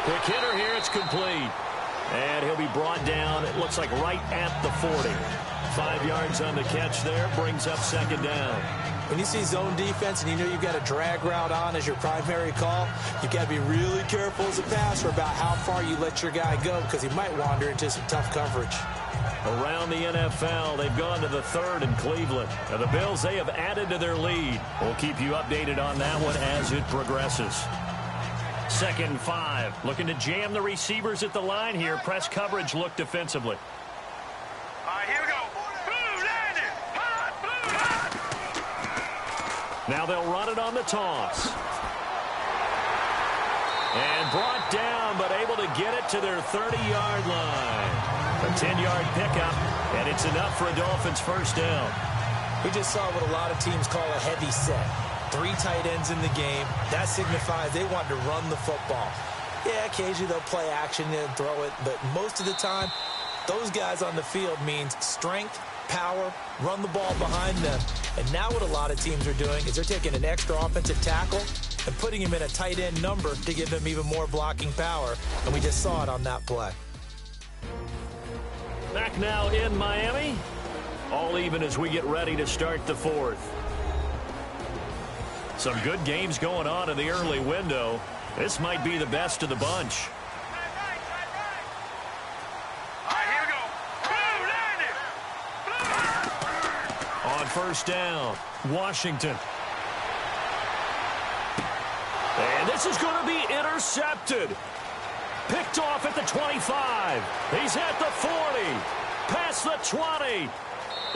Quick hitter here. It's complete. And he'll be brought down, it looks like right at the 40. 5 yards on the catch there, brings up second down. When you see zone defense and you know you've got a drag route on as your primary call, you've got to be really careful as a passer about how far you let your guy go because he might wander into some tough coverage. Around the NFL, they've gone to the 3rd in Cleveland. Now the Bills, they have added to their lead. We'll keep you updated on that one as it progresses. 2nd and 5. Looking to jam the receivers at the line here. Press coverage look defensively. All right, here we go. Blue landed. Hot, blue, hot. Now they'll run it on the toss. And brought down, but able to get it to their 30-yard line. A 10-yard pickup, and it's enough for a Dolphins first down. We just saw what a lot of teams call a heavy set. 3 tight ends in the game. That signifies they want to run the football. Yeah, occasionally they'll play action and throw it, but most of the time, those guys on the field means strength, power, run the ball behind them. And now what a lot of teams are doing is they're taking an extra offensive tackle and putting him in a tight end number to give him even more blocking power. And we just saw it on that play. Back now in Miami. All even as we get ready to start the 4th. Some good games going on in the early window. This might be the best of the bunch. All right, here we go. Blue landed. Blue. On first down, Washington. And this is going to be intercepted. Picked off at the 25. He's at the 40. Past the 20.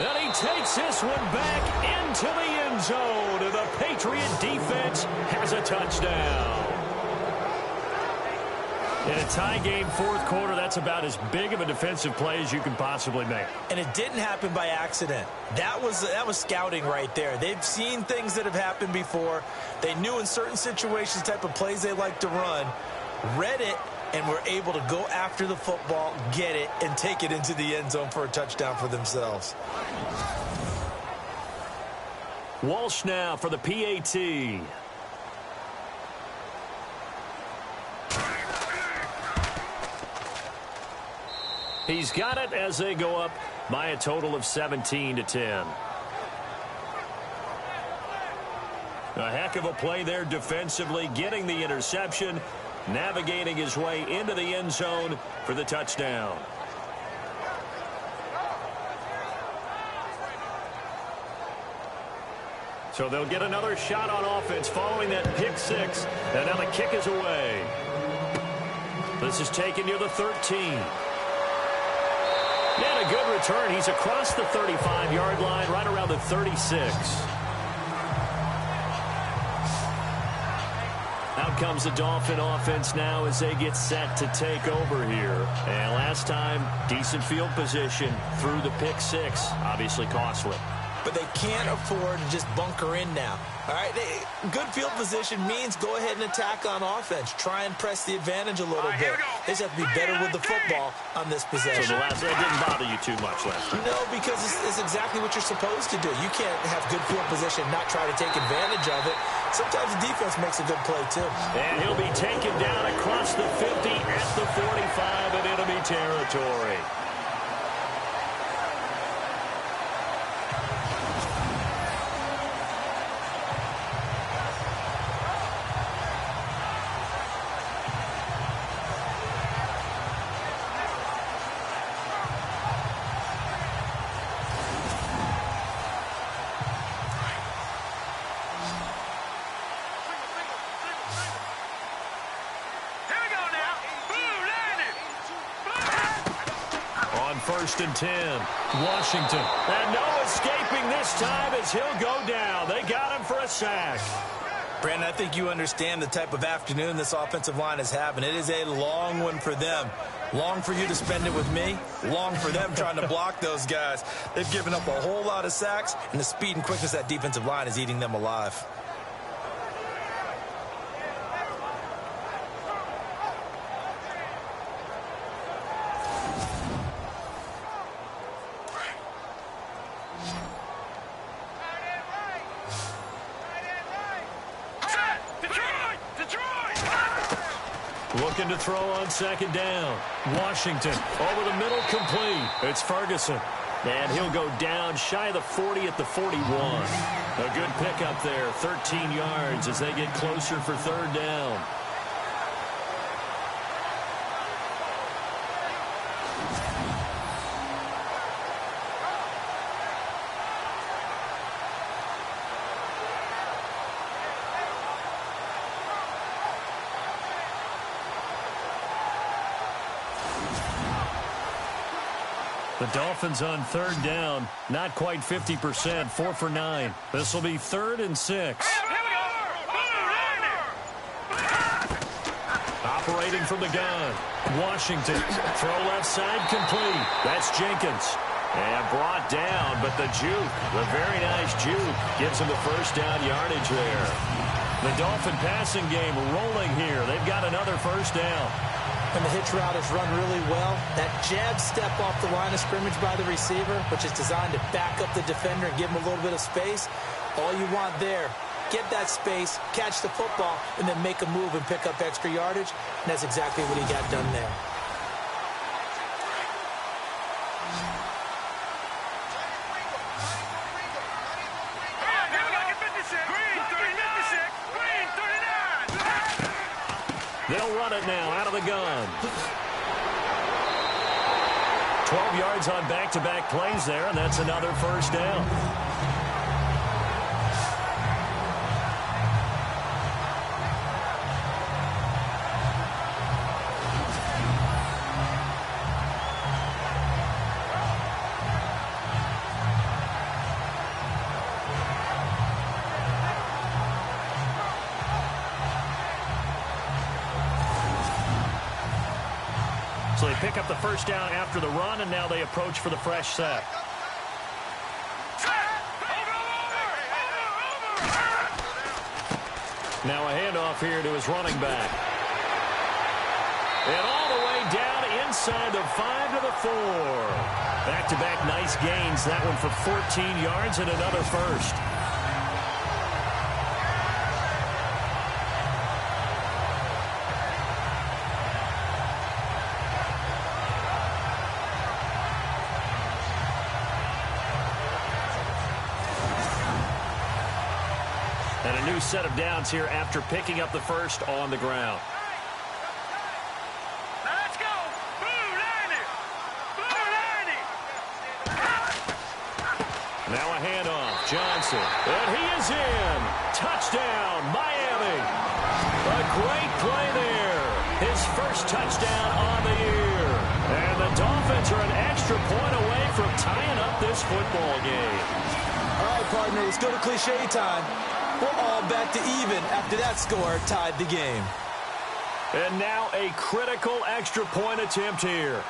And he takes this one back into the end zone. And the Patriot defense has a touchdown. In a tie game, 4th quarter, that's about as big of a defensive play as you can possibly make. And it didn't happen by accident. That was scouting right there. They've seen things that have happened before. They knew in certain situations the type of plays they like to run, read it, and were able to go after the football, get it, and take it into the end zone for a touchdown for themselves. Walsh now for the PAT. He's got it as they go up by a total of 17-10. A heck of a play there defensively, getting the interception, navigating his way into the end zone for the touchdown. So they'll get another shot on offense following that pick 6. And now the kick is away. This is taken near the 13. And a good return. He's across the 35-yard line, right around the 36. Out comes the Dolphin offense now as they get set to take over here. And last time, decent field position through the pick 6. Obviously costly. But they can't afford to just bunker in now. All right, good field position means go ahead and attack on offense. Try and press the advantage a little bit. They just have to be better with the football on this possession. So that didn't bother you too much last time? No, because it's exactly what you're supposed to do. You can't have good field position and not try to take advantage of it. Sometimes the defense makes a good play, too. And he'll be taken down across the 50 at the 45 in enemy territory. First and 10, Washington. And no escaping this time as he'll go down. They got him for a sack. Brandon, I think you understand the type of afternoon this offensive line is having. It is a long one for them. Long for you to spend it with me. Long for them trying to block those guys. They've given up a whole lot of sacks, and the speed and quickness of that defensive line is eating them alive. Looking Looking to throw on second down. Washington over the middle, complete. It's Ferguson. And he'll go down shy of the 40 at the 41. A good pickup there, 13 yards as they get closer for third down. The Dolphins on third down, not quite 50%, 4 for 9. This will be 3rd and 6. Operating from the gun, Washington. Throw left side, complete. That's Jenkins. And brought down, but the juke, the very nice juke, gives him the first down yardage there. The Dolphin passing game rolling here. They've got another first down. And the hitch route is run really well. That jab step off the line of scrimmage by the receiver, which is designed to back up the defender and give him a little bit of space. All you want there, get that space, catch the football, and then make a move and pick up extra yardage. And that's exactly what he got done there. They'll run it now out of the gun. 12 yards on back-to-back plays there, and that's another first down. So they pick up the first down after the run, and now they approach for the fresh set. Now a handoff here to his running back. And all the way down inside the 5 to the 4. Back-to-back nice gains. That one for 14 yards and another first. And a new set of downs here after picking up the first on the ground. Let's go! Blue 90! Blue 90! Now a handoff. Johnson. And he is in. Touchdown, Miami. A great play there. His first touchdown on the year. And the Dolphins are an extra point away from tying up this football game. All right, partner, let's go to cliche time. We're all back to even after that score tied the game. And now a critical extra point attempt here.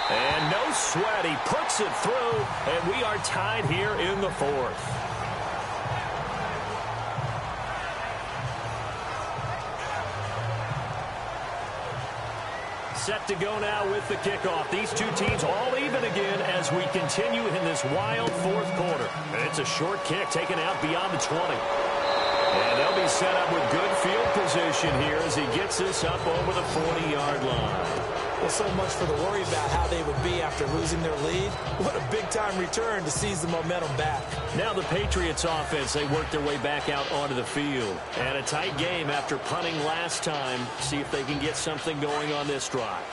And no sweat. He puts it through, and we are tied here in the 4th. Set to go now with the kickoff. These two teams all even again as we continue in this wild 4th quarter. And it's a short kick taken out beyond the 20. And they'll be set up with good field position here as he gets this up over the 40-yard line. Well, so much for the worry about how they would be after losing their lead. What a big-time return to seize the momentum back. Now the Patriots offense, they work their way back out onto the field. And a tight game after punting last time. See if they can get something going on this drive.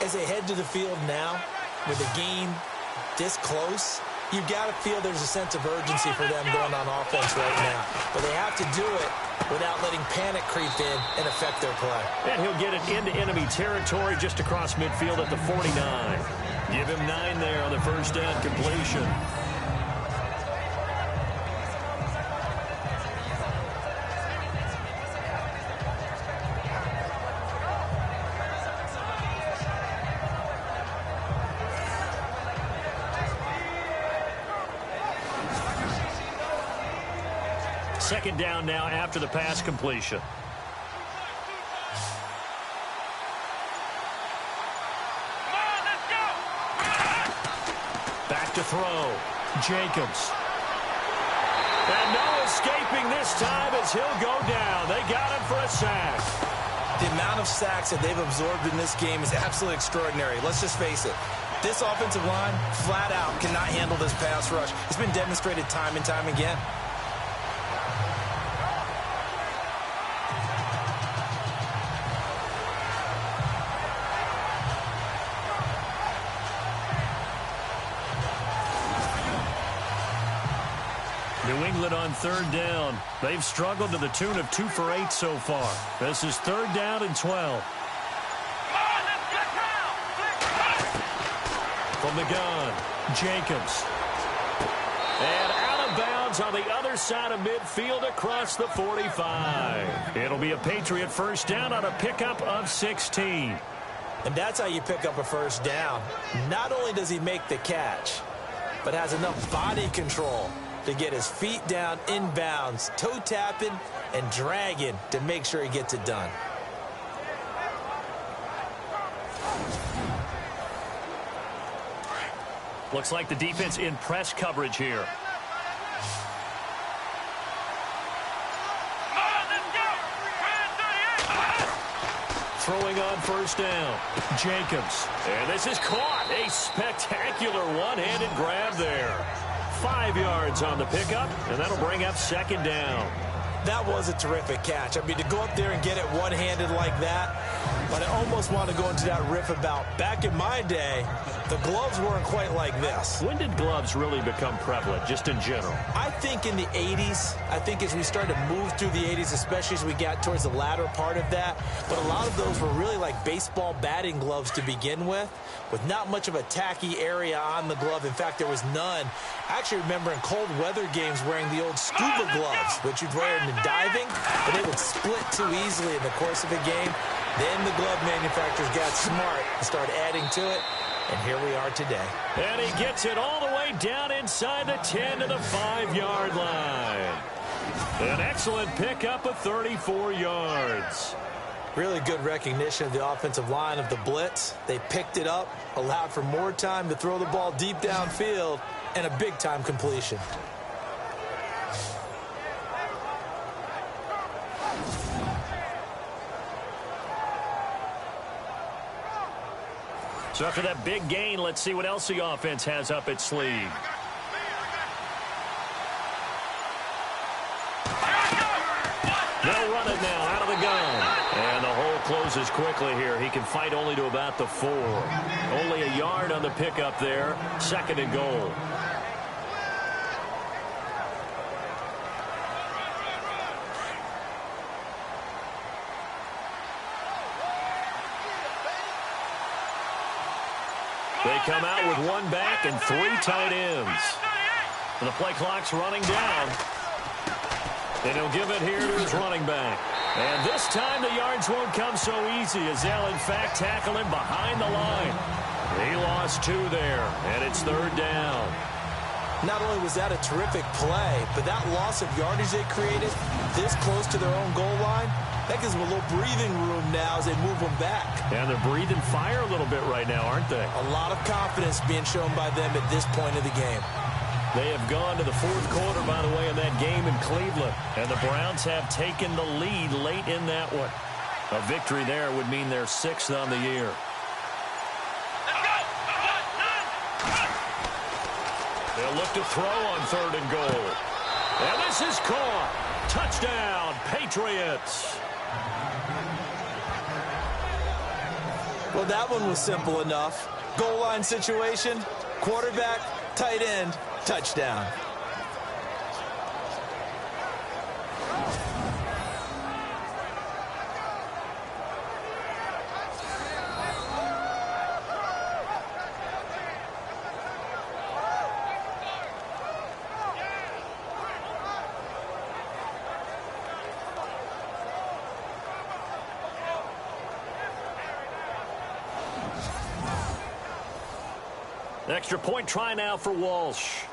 As they head to the field now, with the game this close, you've got to feel there's a sense of urgency for them going on offense right now. But they have to do it without letting panic creep in and affect their play. And he'll get it into enemy territory just across midfield at the 49. Give him 9 there on the first down completion. Second down now after the pass completion. Come on, let's go! Back to throw. Jacobs. And no escaping this time as he'll go down. They got him for a sack. The amount of sacks that they've absorbed in this game is absolutely extraordinary. Let's just face it. This offensive line, flat out, cannot handle this pass rush. It's been demonstrated time and time again. New England on third down. They've struggled to the tune of 2 for 8 so far. This is 3rd down and 12. From the gun, Jacobs. And out of bounds on the other side of midfield across the 45. It'll be a Patriot first down on a pickup of 16. And that's how you pick up a first down. Not only does he make the catch, but has enough body control to get his feet down inbounds, toe tapping and dragging to make sure he gets it done. Looks like the defense in press coverage here. Throwing on first down, Jacobs. And this is caught. A spectacular one-handed grab there. 5 yards on the pickup, and that'll bring up 2nd down. That was a terrific catch. I mean, to go up there and get it one-handed like that, but I almost want to go into that riff about back in my day, the gloves weren't quite like this. When did gloves really become prevalent, just in general? I think in the 80s. I think as we started to move through the 80s, especially as we got towards the latter part of that. But a lot of those were really like baseball batting gloves to begin with not much of a tacky area on the glove. In fact, there was none. I actually remember in cold weather games wearing the old scuba gloves, which you'd wear in the diving, but they would split too easily in the course of a game. Then the glove manufacturers got smart and started adding to it. And here we are today. And he gets it all the way down inside the 10 to the 5-yard line. An excellent pickup of 34 yards. Really good recognition of the offensive line of the blitz. They picked it up, allowed for more time to throw the ball deep downfield, and a big-time completion. So after that big gain, let's see what else the offense has up its sleeve. They'll run it now out of the gun. And the hole closes quickly here. He can fight only to about the 4. Only a yard on the pickup there. 2nd and goal. They come out with 1 back and 3 tight ends. And the play clock's running down. And he'll give it here to his running back. And this time the yards won't come so easy as they'll, in fact, tackle him behind the line. He lost 2 there, and it's 3rd down. Not only was that a terrific play, but that loss of yardage they created this close to their own goal line, that gives them a little breathing room now as they move them back. And they're breathing fire a little bit right now, aren't they? A lot of confidence being shown by them at this point of the game. They have gone to the 4th quarter, by the way, in that game in Cleveland. And the Browns have taken the lead late in that one. A victory there would mean they're 6th on the year. They'll look to throw on 3rd and goal. And this is caught. Touchdown, Patriots. Well, that one was simple enough. Goal line situation, quarterback, tight end, touchdown. Extra point try now for Walsh.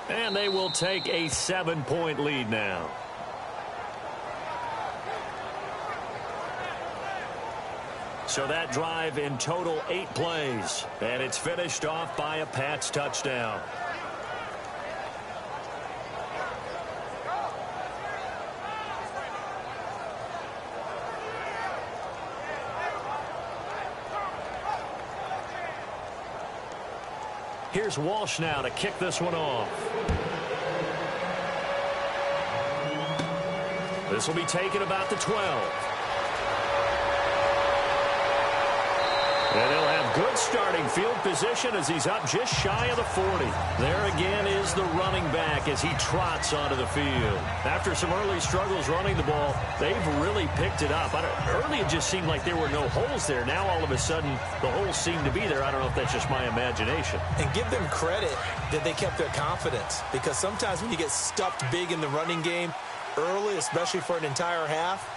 And they will take a 7-point lead now. So that drive in total 8 plays. And it's finished off by a Pats touchdown. Here's Walsh now to kick this one off. This will be taken about the 12. And he'll have good starting field position as he's up just shy of the 40. There again is the running back as he trots onto the field. After some early struggles running the ball, they've really picked it up. Early it just seemed like there were no holes there. Now all of a sudden the holes seem to be there. I don't know if that's just my imagination. And give them credit that they kept their confidence, because sometimes when you get stuffed big in the running game early, especially for an entire half,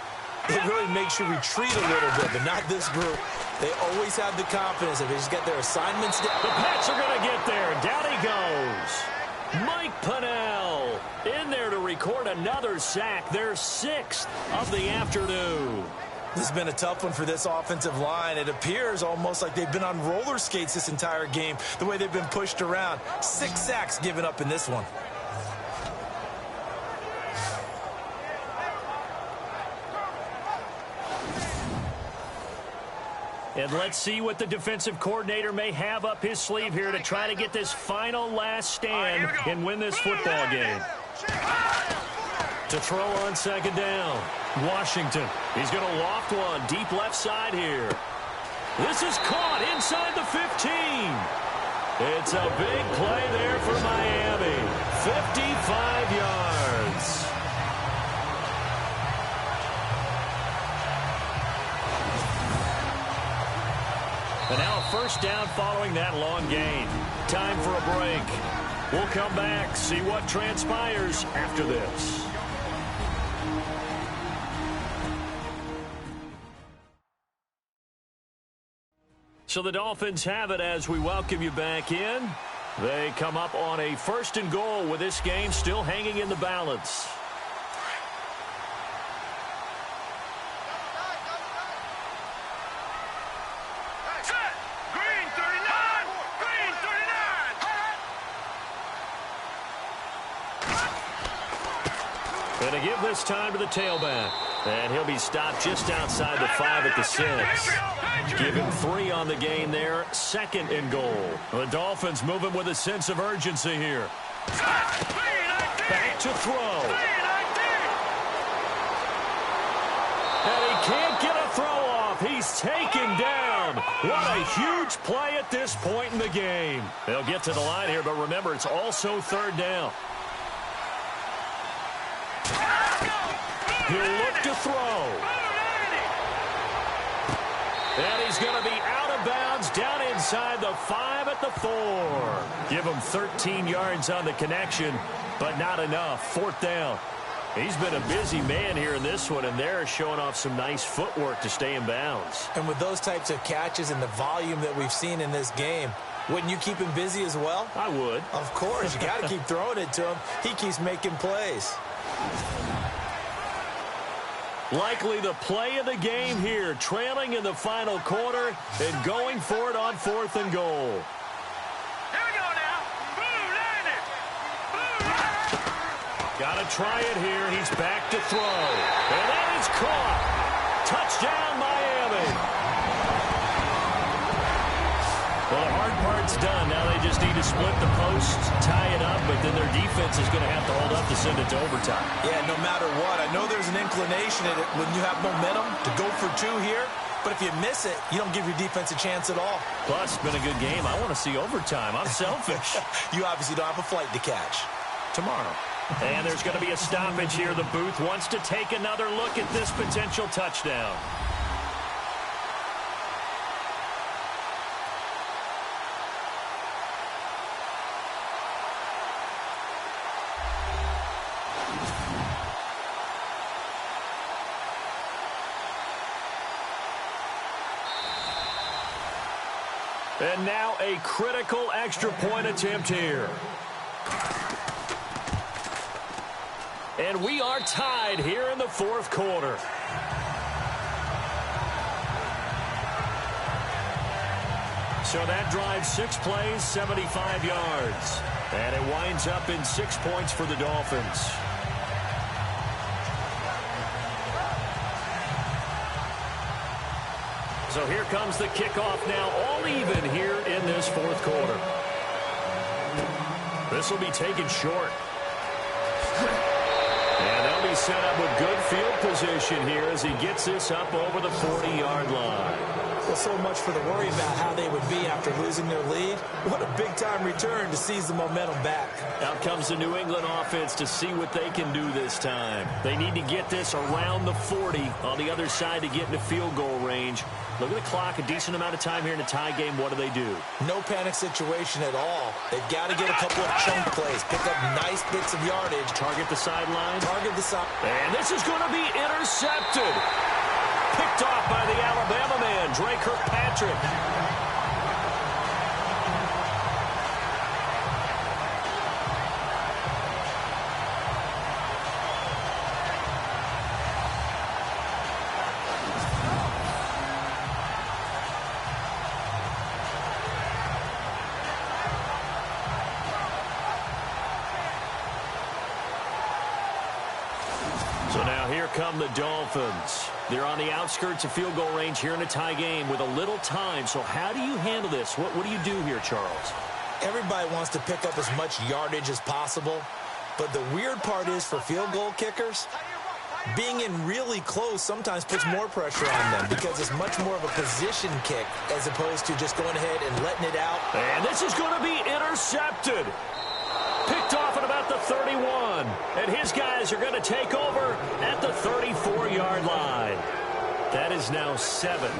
it really makes you retreat a little bit, but not this group. They always have the confidence if they just get their assignments down. The Pats are going to get there. Down he goes. Mike Pennell in there to record another sack, their 6th of the afternoon. This has been a tough one for this offensive line. It appears almost like they've been on roller skates this entire game, the way they've been pushed around. 6 sacks given up in this one. And let's see what the defensive coordinator may have up his sleeve here to try to get this final last stand and win this football game. To throw on second down, Washington. He's going to loft one deep left side here. This is caught inside the 15. It's a big play there for Miami. 55 yards. And now a first down following that long gain. Time for a break. We'll come back, see what transpires after this. So the Dolphins have it as we welcome you back in. They come up on a 1st and goal with this game still hanging in the balance. And to give this time to the tailback. And he'll be stopped just outside the 5 at the 6. Give him 3 on the game there. 2nd and goal. The Dolphins moving with a sense of urgency here. Back to throw. And he can't get a throw off. He's taken down. What a huge play at this point in the game. They'll get to the line here, but remember, it's also 3rd down. He'll look to throw. And he's going to be out of bounds down inside the 5 at the 4. Give him 13 yards on the connection, but not enough. 4th down. He's been a busy man here in this one, and they're showing off some nice footwork to stay in bounds. And with those types of catches and the volume that we've seen in this game, wouldn't you keep him busy as well? I would. Of course. You got to keep throwing it to him. He keeps making plays. Likely the play of the game here, trailing in the final quarter and going for it on 4th and goal. Here we go now. Boom, land it. Boom. Got to try it here. He's back to throw. And that is caught. Touchdown, Miami. Well, the hard part's done. Now they just need to split the post, tie it up, but then their defense is going to have to hold up to send it to overtime. Yeah, no matter what. I know there's an inclination in it when you have momentum to go for 2 here, but if you miss it, you don't give your defense a chance at all. Plus, it's been a good game. I want to see overtime. I'm selfish. You obviously don't have a flight to catch. Tomorrow. And there's going to be a stoppage here. The booth wants to take another look at this potential touchdown. And now a critical extra point attempt here. And we are tied here in the 4th quarter. So that drives 6 plays, 75 yards. And it winds up in 6 points for the Dolphins. So here comes the kickoff now, all even here in this 4th quarter. This will be taken short. And they'll be set up with good field position here as he gets this up over the 40-yard line. Well, so much for the worry about how they would be after losing their lead. What a big-time return to seize the momentum back. Out comes the New England offense to see what they can do this time. They need to get this around the 40 on the other side to get into field goal range. Look at the clock, a decent amount of time here in a tie game. What do? No panic situation at all. They've got to get a couple of chunk plays, pick up nice bits of yardage. Target the sideline. Target the side. And this is going to be intercepted. Picked off by the Alabama man, Drake Kirkpatrick. So now here come the Dolphins. They're on the outskirts of field goal range here in a tie game with a little time. So how do you handle this? What do you do here, Charles? Everybody wants to pick up as much yardage as possible. But the weird part is for field goal kickers, being in really close sometimes puts more pressure on them because it's much more of a position kick as opposed to just going ahead and letting it out. And this is going to be intercepted. Picked off at about the 31. And his guys are going to take over at the 34-yard line. That is now seven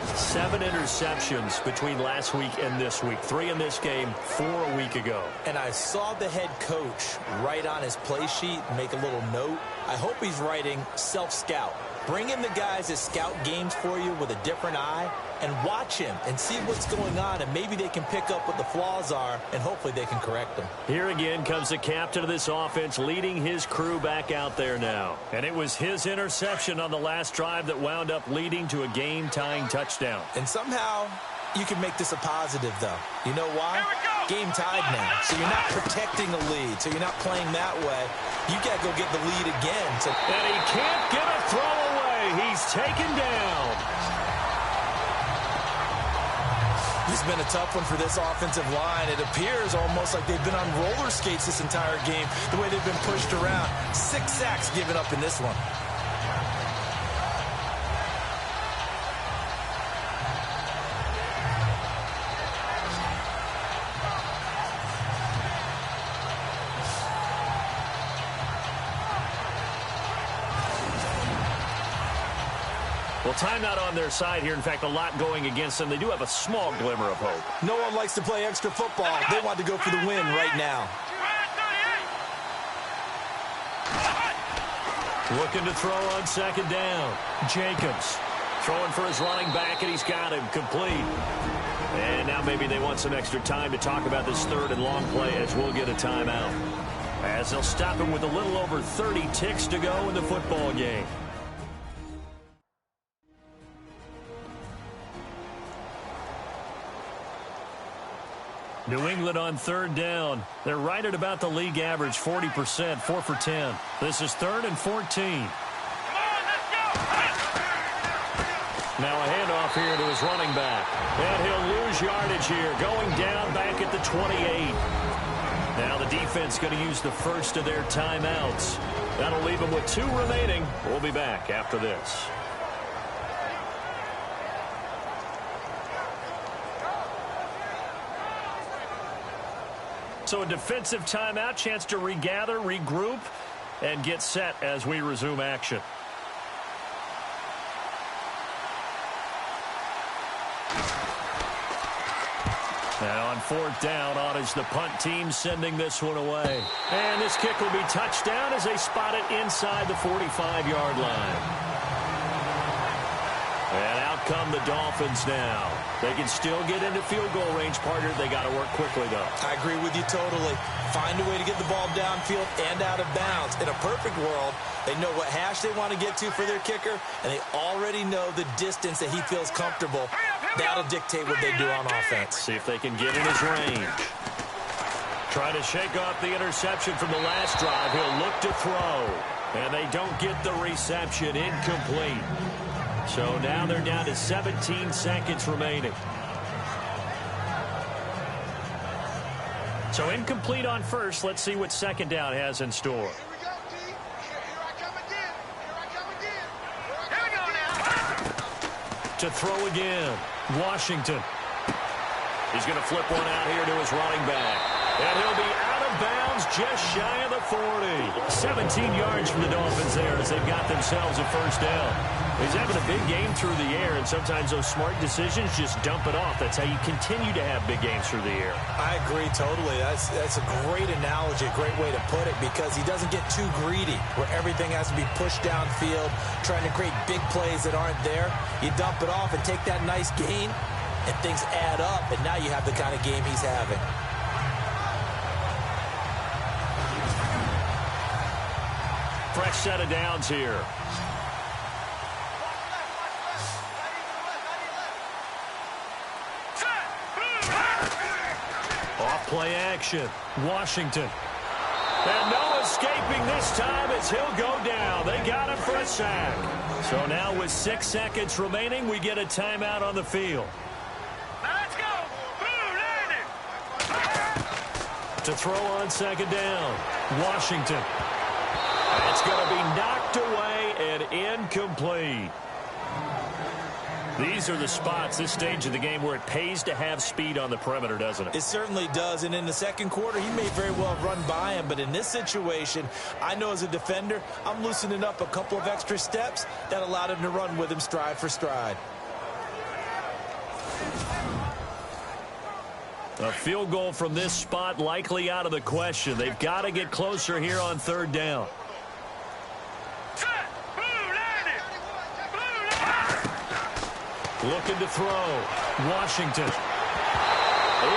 interceptions between last week and this week. 3 in this game, 4 a week ago. And I saw the head coach write on his play sheet, make a little note. I hope he's writing self-scout. Bring in the guys that scout games for you with a different eye and watch him and see what's going on, and maybe they can pick up what the flaws are, and hopefully they can correct them. Here again comes the captain of this offense leading his crew back out there now. And it was his interception on the last drive that wound up leading to a game-tying touchdown. And somehow you can make this a positive, though. You know why? Game tied now, so you're not protecting the lead, so you're not playing that way. You got to go get the lead again. And he can't get a throw away. He's taken down. This has been a tough one for this offensive line. It appears almost like they've been on roller skates this entire game, the way they've been pushed around. 6 sacks given up in this one. Well, timeout on their side here. In fact, a lot going against them. They do have a small glimmer of hope. No one likes to play extra football. They want to go for the win right now. Looking to throw on second down. Jacobs throwing for his running back, and he's got him complete. And now maybe they want some extra time to talk about this third and long play as we'll get a timeout. As they'll stop him with a little over 30 ticks to go in the football game. New England on third down. They're right at about the league average, 40%, 4 for 10. This is 3rd and 14. Now a handoff here to his running back. And he'll lose yardage here, going down back at the 28. Now the defense going to use the first of their timeouts. That'll leave them with 2 remaining. We'll be back after this. So a defensive timeout, chance to regather, regroup, and get set as we resume action. Now on 4th down, on is the punt team sending this one away. And this kick will be touchdown as they spot it inside the 45-yard line. And out come the Dolphins now. They can still get into field goal range, partner. They got to work quickly, though. I agree with you totally. Find a way to get the ball downfield and out of bounds. In a perfect world, they know what hash they want to get to for their kicker, and they already know the distance that he feels comfortable. That'll dictate what they do on offense. See if they can get in his range. Trying to shake off the interception from the last drive. He'll look to throw, and they don't get the reception. Incomplete. So now they're down to 17 seconds remaining. So incomplete on first. Let's see what second down has in store. To throw again, Washington. He's going to flip one out here to his running back. And he'll be out of bounds just shy of the 40. 17 yards from the Dolphins there as they've got themselves a first down. He's having a big game through the air, and sometimes those smart decisions just dump it off. That's how you continue to have big games through the air. I agree totally. That's a great analogy, a great way to put it, because he doesn't get too greedy where everything has to be pushed downfield, trying to create big plays that aren't there. You dump it off and take that nice gain, and things add up, and now you have the kind of game he's having. Fresh set of downs here. Off play action. Washington. And no escaping this time as he'll go down. They got him for a sack. So now with 6 seconds remaining, we get a timeout on the field. Let's go. To throw on second down. Washington. That's going to be knocked away and incomplete. These are the spots, this stage of the game, where it pays to have speed on the perimeter, doesn't it? It certainly does, and in the second quarter, he may very well run by him, but in this situation, I know as a defender, I'm loosening up a couple of extra steps that allowed him to run with him stride for stride. A field goal from this spot likely out of the question. They've got to get closer here on third down. Looking to throw. Washington.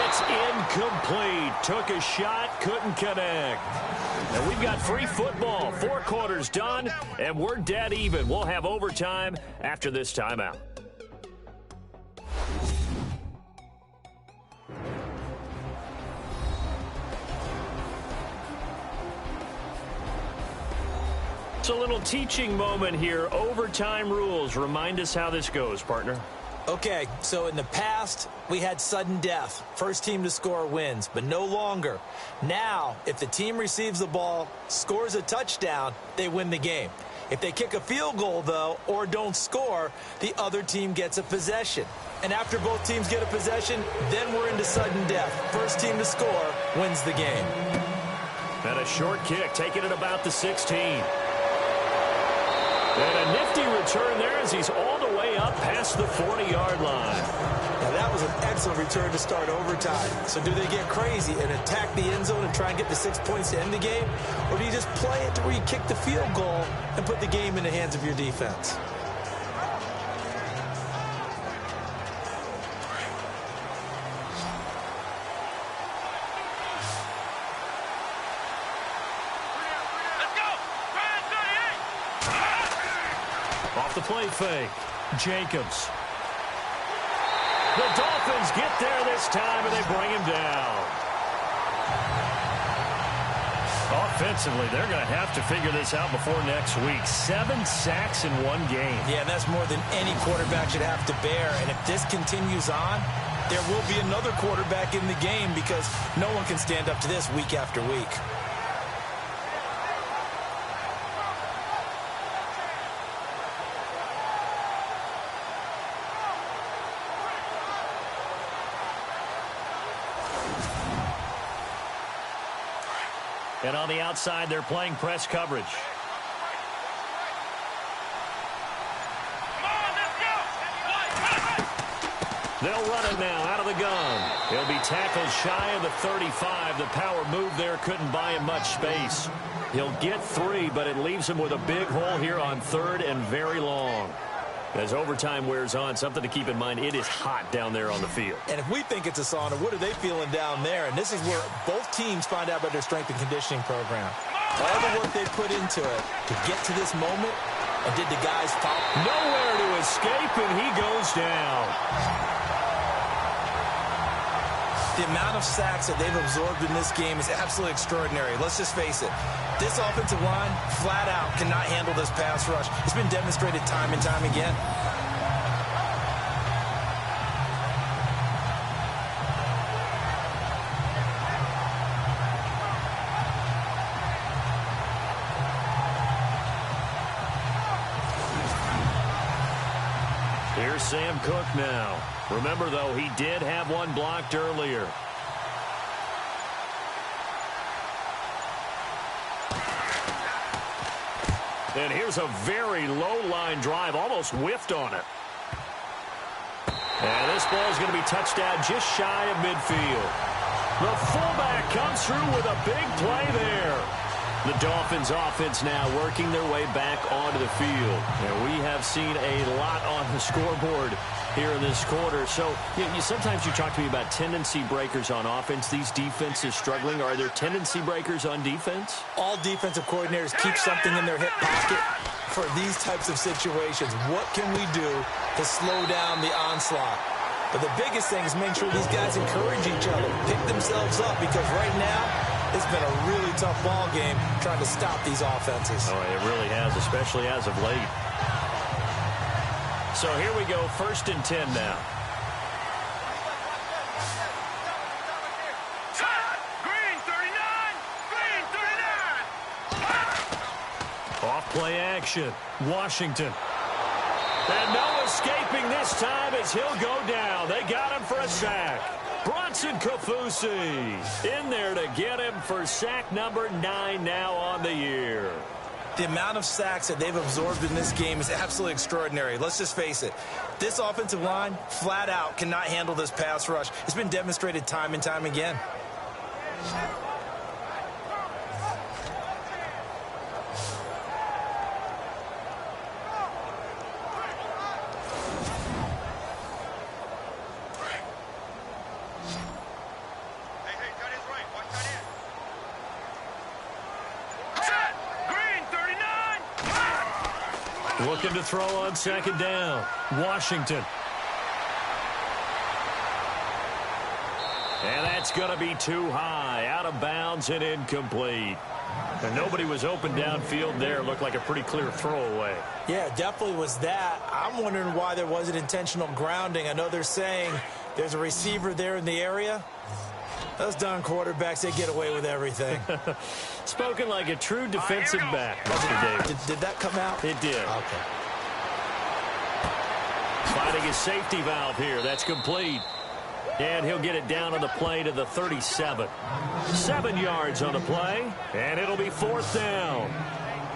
It's incomplete. Took a shot, couldn't connect. And we've got free football. 4 quarters done, and we're dead even. We'll have overtime after this timeout. It's a little teaching moment here. Overtime rules. Remind us how this goes, partner. Okay, so in the past, we had sudden death. First team to score wins, but no longer. Now, if the team receives the ball, scores a touchdown, they win the game. If they kick a field goal, though, or don't score, the other team gets a possession. And after both teams get a possession, then we're into sudden death. First team to score wins the game. And a short kick, taking it about the 16. And a nifty return there as he's all the way up past the 40-yard line. Now that was an excellent return to start overtime. So do they get crazy and attack the end zone and try and get the 6 points to end the game? Or do you just play it to where you kick the field goal and put the game in the hands of your defense? The play fake. Jacobs. The Dolphins get there this time, and they bring him down. Offensively, they're going to have to figure this out before next week. 7 sacks in one game. Yeah, and that's more than any quarterback should have to bear. And if this continues on, there will be another quarterback in the game because no one can stand up to this week after week. And on the outside, they're playing press coverage. They'll run it now out of the gun. He'll be tackled shy of the 35. The power move there couldn't buy him much space. He'll get 3, but it leaves him with a big hole here on third and very long. As overtime wears on, something to keep in mind, it is hot down there on the field. And if we think it's a sauna, what are they feeling down there? And this is where both teams find out about their strength and conditioning program. All the work they put into it to get to this moment, and did the guys follow? Nowhere to escape, and he goes down. The amount of sacks that they've absorbed in this game is absolutely extraordinary. Let's just face it. This offensive line, flat out, cannot handle this pass rush. It's been demonstrated time and time again. Here's Sam Cook now. Remember, though, he did have one blocked earlier. And here's a very low-line drive, almost whiffed on it. And this ball is going to be touched down just shy of midfield. The fullback comes through with a big play there. The Dolphins offense now working their way back onto the field. And we have seen a lot on the scoreboard here in this quarter. So sometimes you talk to me about tendency breakers on offense. These defenses struggling. Are there tendency breakers on defense? All defensive coordinators keep something in their hip pocket for these types of situations. What can we do to slow down the onslaught? But the biggest thing is make sure these guys encourage each other, pick themselves up, because right now it's been a really tough ball game trying to stop these offenses. Oh, it really has, especially as of late. So here we go, 1st and 10 now. Green 39! Green 39! Off play action, Washington. And no escaping this time as he'll go down. They got him for a sack. Bronson Kafusi in there to get him for sack number 9 now on the year. The amount of sacks that they've absorbed in this game is absolutely extraordinary. Let's just face it. This offensive line, flat out, cannot handle this pass rush. It's been demonstrated time and time again. Looking to throw on 2nd down. Washington. And that's going to be too high. Out of bounds and incomplete. And nobody was open downfield there. Looked like a pretty clear throwaway. Yeah, definitely was that. I'm wondering why there wasn't intentional grounding. I know they're saying there's a receiver there in the area. Those darn quarterbacks, they get away with everything. Spoken like a true defensive back, Mr. Davis. Did that come out? It did. Okay. Finding his safety valve here. That's complete. And he'll get it down on the play to the 37. 7 yards on the play, and it'll be 4th down.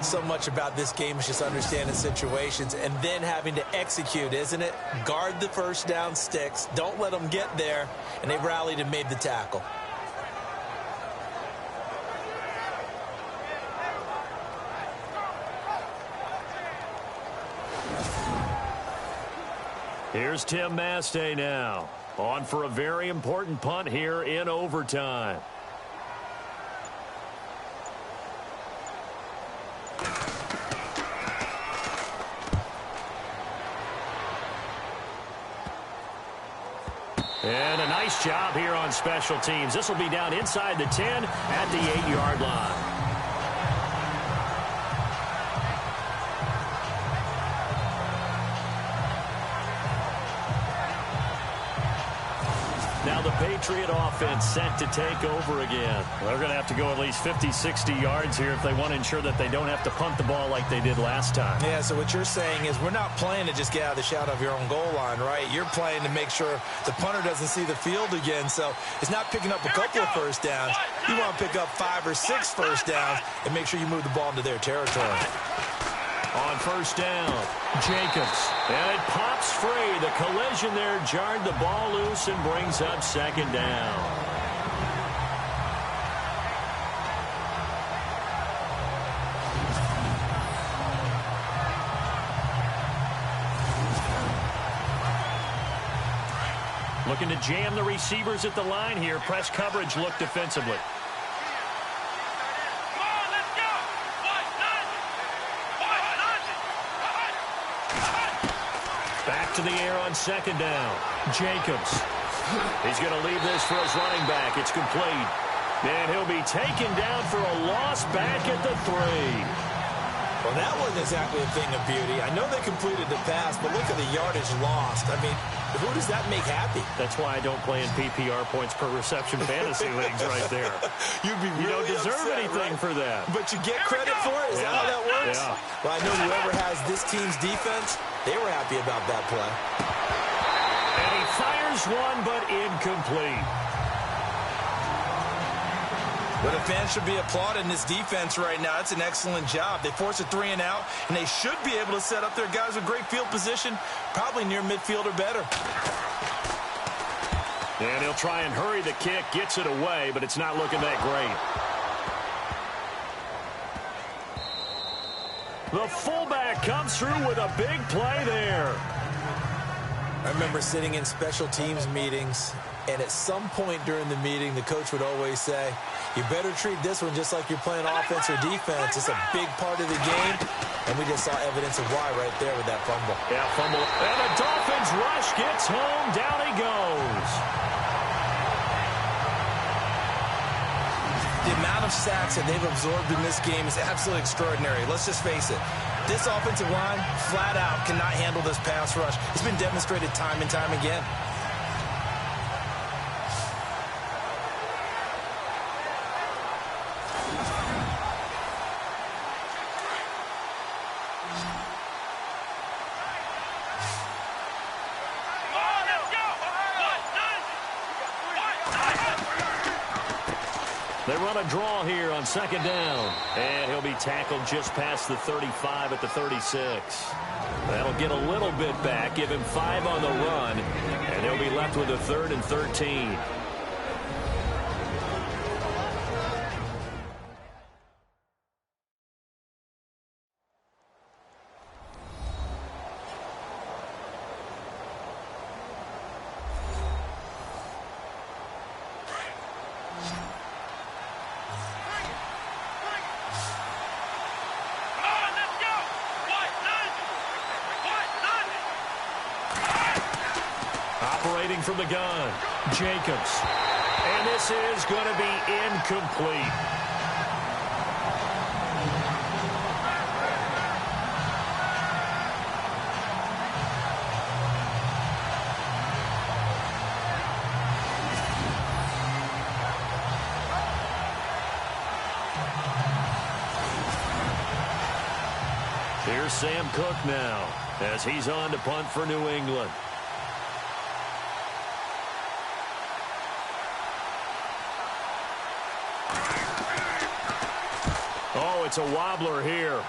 So much about this game is just understanding situations and then having to execute, isn't it? Guard the first down sticks. Don't let them get there. And they rallied and made the tackle. Here's Tim Mastay now. On for a very important punt here in overtime. And a nice job here on special teams. This will be down inside the 10 at the 8-yard line. Now the Patriot offense set to take over again. They're going to have to go at least 50, 60 yards here if they want to ensure that they don't have to punt the ball like they did last time. Yeah, so what you're saying is we're not playing to just get out of the shadow of your own goal line, right? You're playing to make sure the punter doesn't see the field again. So it's not picking up a couple of first downs. You want to pick up 5 or 6 first downs and make sure you move the ball into their territory. On 1st down, Jacobs. And it pops free. The collision there jarred the ball loose and brings up 2nd down. Looking to jam the receivers at the line here. Press coverage look defensively. Back to the air on 2nd down. Jacobs. He's going to leave this for his running back. It's complete. And he'll be taken down for a loss back at the 3. Well, that wasn't exactly a thing of beauty. I know they completed the pass, but look at the yardage lost. I mean, who does that make happy? That's why I don't play in PPR points per reception fantasy leagues right there. You'd be really You don't deserve upset, anything right? for that. But you get credit for it? Is that how that works? Yeah. Well, I know whoever has this team's defense, they were happy about that play. And he fires one, but incomplete. But the fans should be applauding this defense right now. It's an excellent job. They force a 3-and-out, and they should be able to set up their guys with great field position, probably near midfield or better. And he'll try and hurry the kick, gets it away, but it's not looking that great. The fullback comes through with a big play there. I remember sitting in special teams meetings, and at some point during the meeting, the coach would always say, you better treat this one just like you're playing offense or defense. It's a big part of the game, and we just saw evidence of why right there with that fumble. Yeah, fumble. And the Dolphins rush gets home. Down he goes. The amount of sacks that they've absorbed in this game is absolutely extraordinary. Let's just face it. This offensive line, flat out, cannot handle this pass rush. It's been demonstrated time and time again. They run a draw here on second down. And he'll be tackled just past the 35 at the 36. That'll get a little bit back, give him 5 on the run, and he'll be left with a 3rd and 13. Operating from the gun, Jacobs. And this is going to be incomplete. Here's Sam Cook now as he's on to punt for New England. Oh, it's a wobbler here.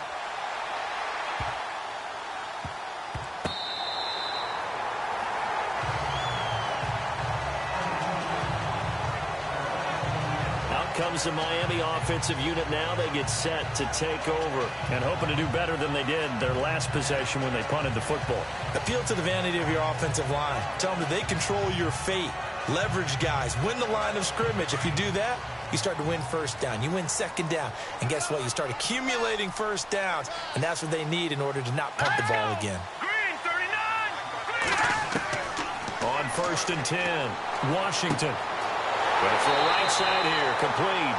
Out comes the Miami offensive unit now. They get set to take over and hoping to do better than they did their last possession when they punted the football. Appeal to the vanity of your offensive line. Tell them that they control your fate. Leverage guys. Win the line of scrimmage. If you do that, you start to win first down. You win second down. And guess what? You start accumulating first downs. And that's what they need in order to not punt the ball again. Green 39. On 1st and 10, Washington. Going to throw right side here, complete.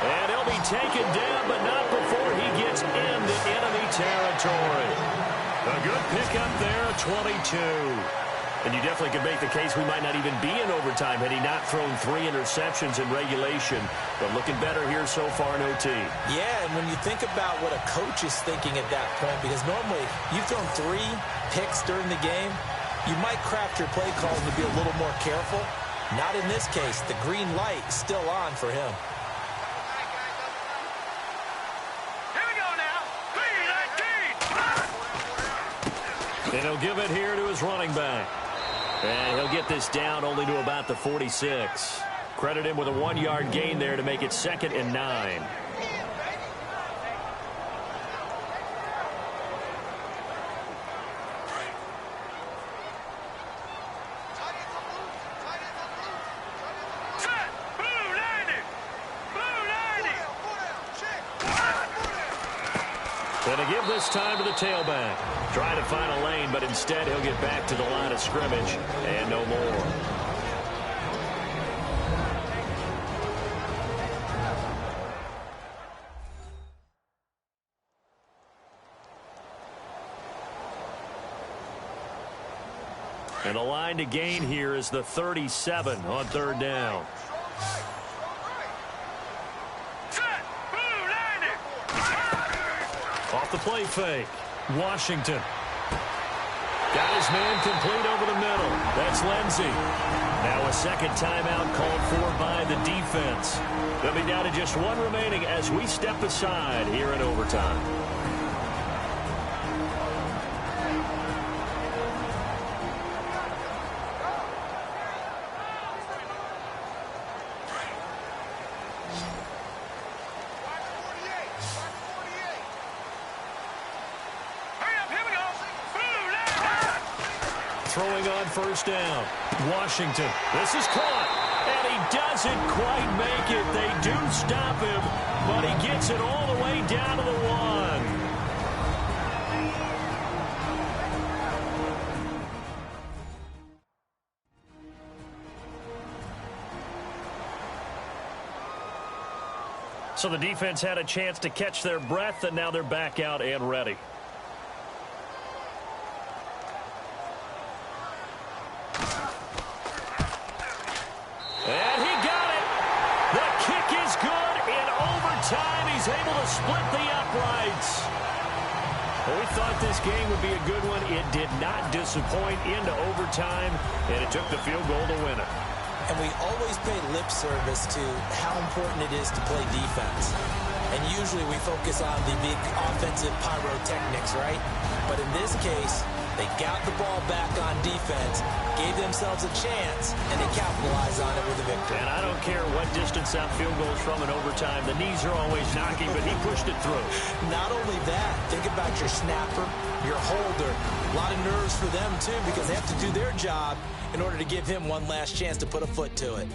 And he'll be taken down, but not before he gets into enemy territory. A good pickup there, 22. And you definitely could make the case we might not even be in overtime had he not thrown 3 interceptions in regulation. But looking better here so far in OT. Yeah, and when you think about what a coach is thinking at that point, because normally you've thrown 3 picks during the game, you might craft your play calls to be a little more careful. Not in this case. The green light is still on for him. Here we go now. 3-19. And he'll give it here to his running back. And he'll get this down only to about the 46. Credit him with a 1-yard gain there to make it 2nd and 9. Set. Blue 90. Blue 90. Going to give this time to the tailback. Trying to find a lane, but instead he'll get back to the line of scrimmage and no more. And the line to gain here is the 37 on third down. Off the play fake. Washington. Got his man complete over the middle. That's Lindsey. Now a second timeout called for by the defense. They'll be down to just one remaining as we step aside here in overtime. Throwing on first down. Washington. This is caught. And he doesn't quite make it. They do stop him, but he gets it all the way down to the 1. So the defense had a chance to catch their breath, and now they're back out and ready. And he got it. The kick is good. In overtime, he's able to split the uprights. Well, we thought this game would be a good one. It did not disappoint into overtime, and it took the field goal to win it. And we always pay lip service to how important it is to play defense. And usually we focus on the big offensive pyrotechnics, right? But in this case, they got the ball back on defense, gave themselves a chance, and they capitalized on it with a victory. And I don't care what distance that field goes from in overtime. The knees are always knocking, but he pushed it through. Not only that, think about your snapper, your holder. A lot of nerves for them, too, because they have to do their job in order to give him one last chance to put a foot to it.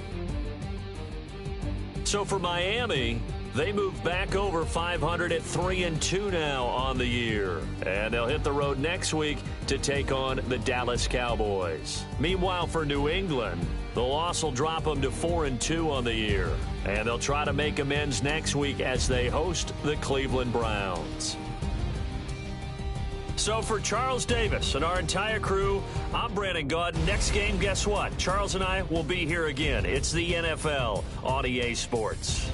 So for Miami, they move back over 500 at 3-2 now on the year. And they'll hit the road next week to take on the Dallas Cowboys. Meanwhile, for New England, the loss will drop them to 4-2 on the year. And they'll try to make amends next week as they host the Cleveland Browns. So for Charles Davis and our entire crew, I'm Brandon Gaudin. Next game, guess what? Charles and I will be here again. It's the NFL on EA Sports.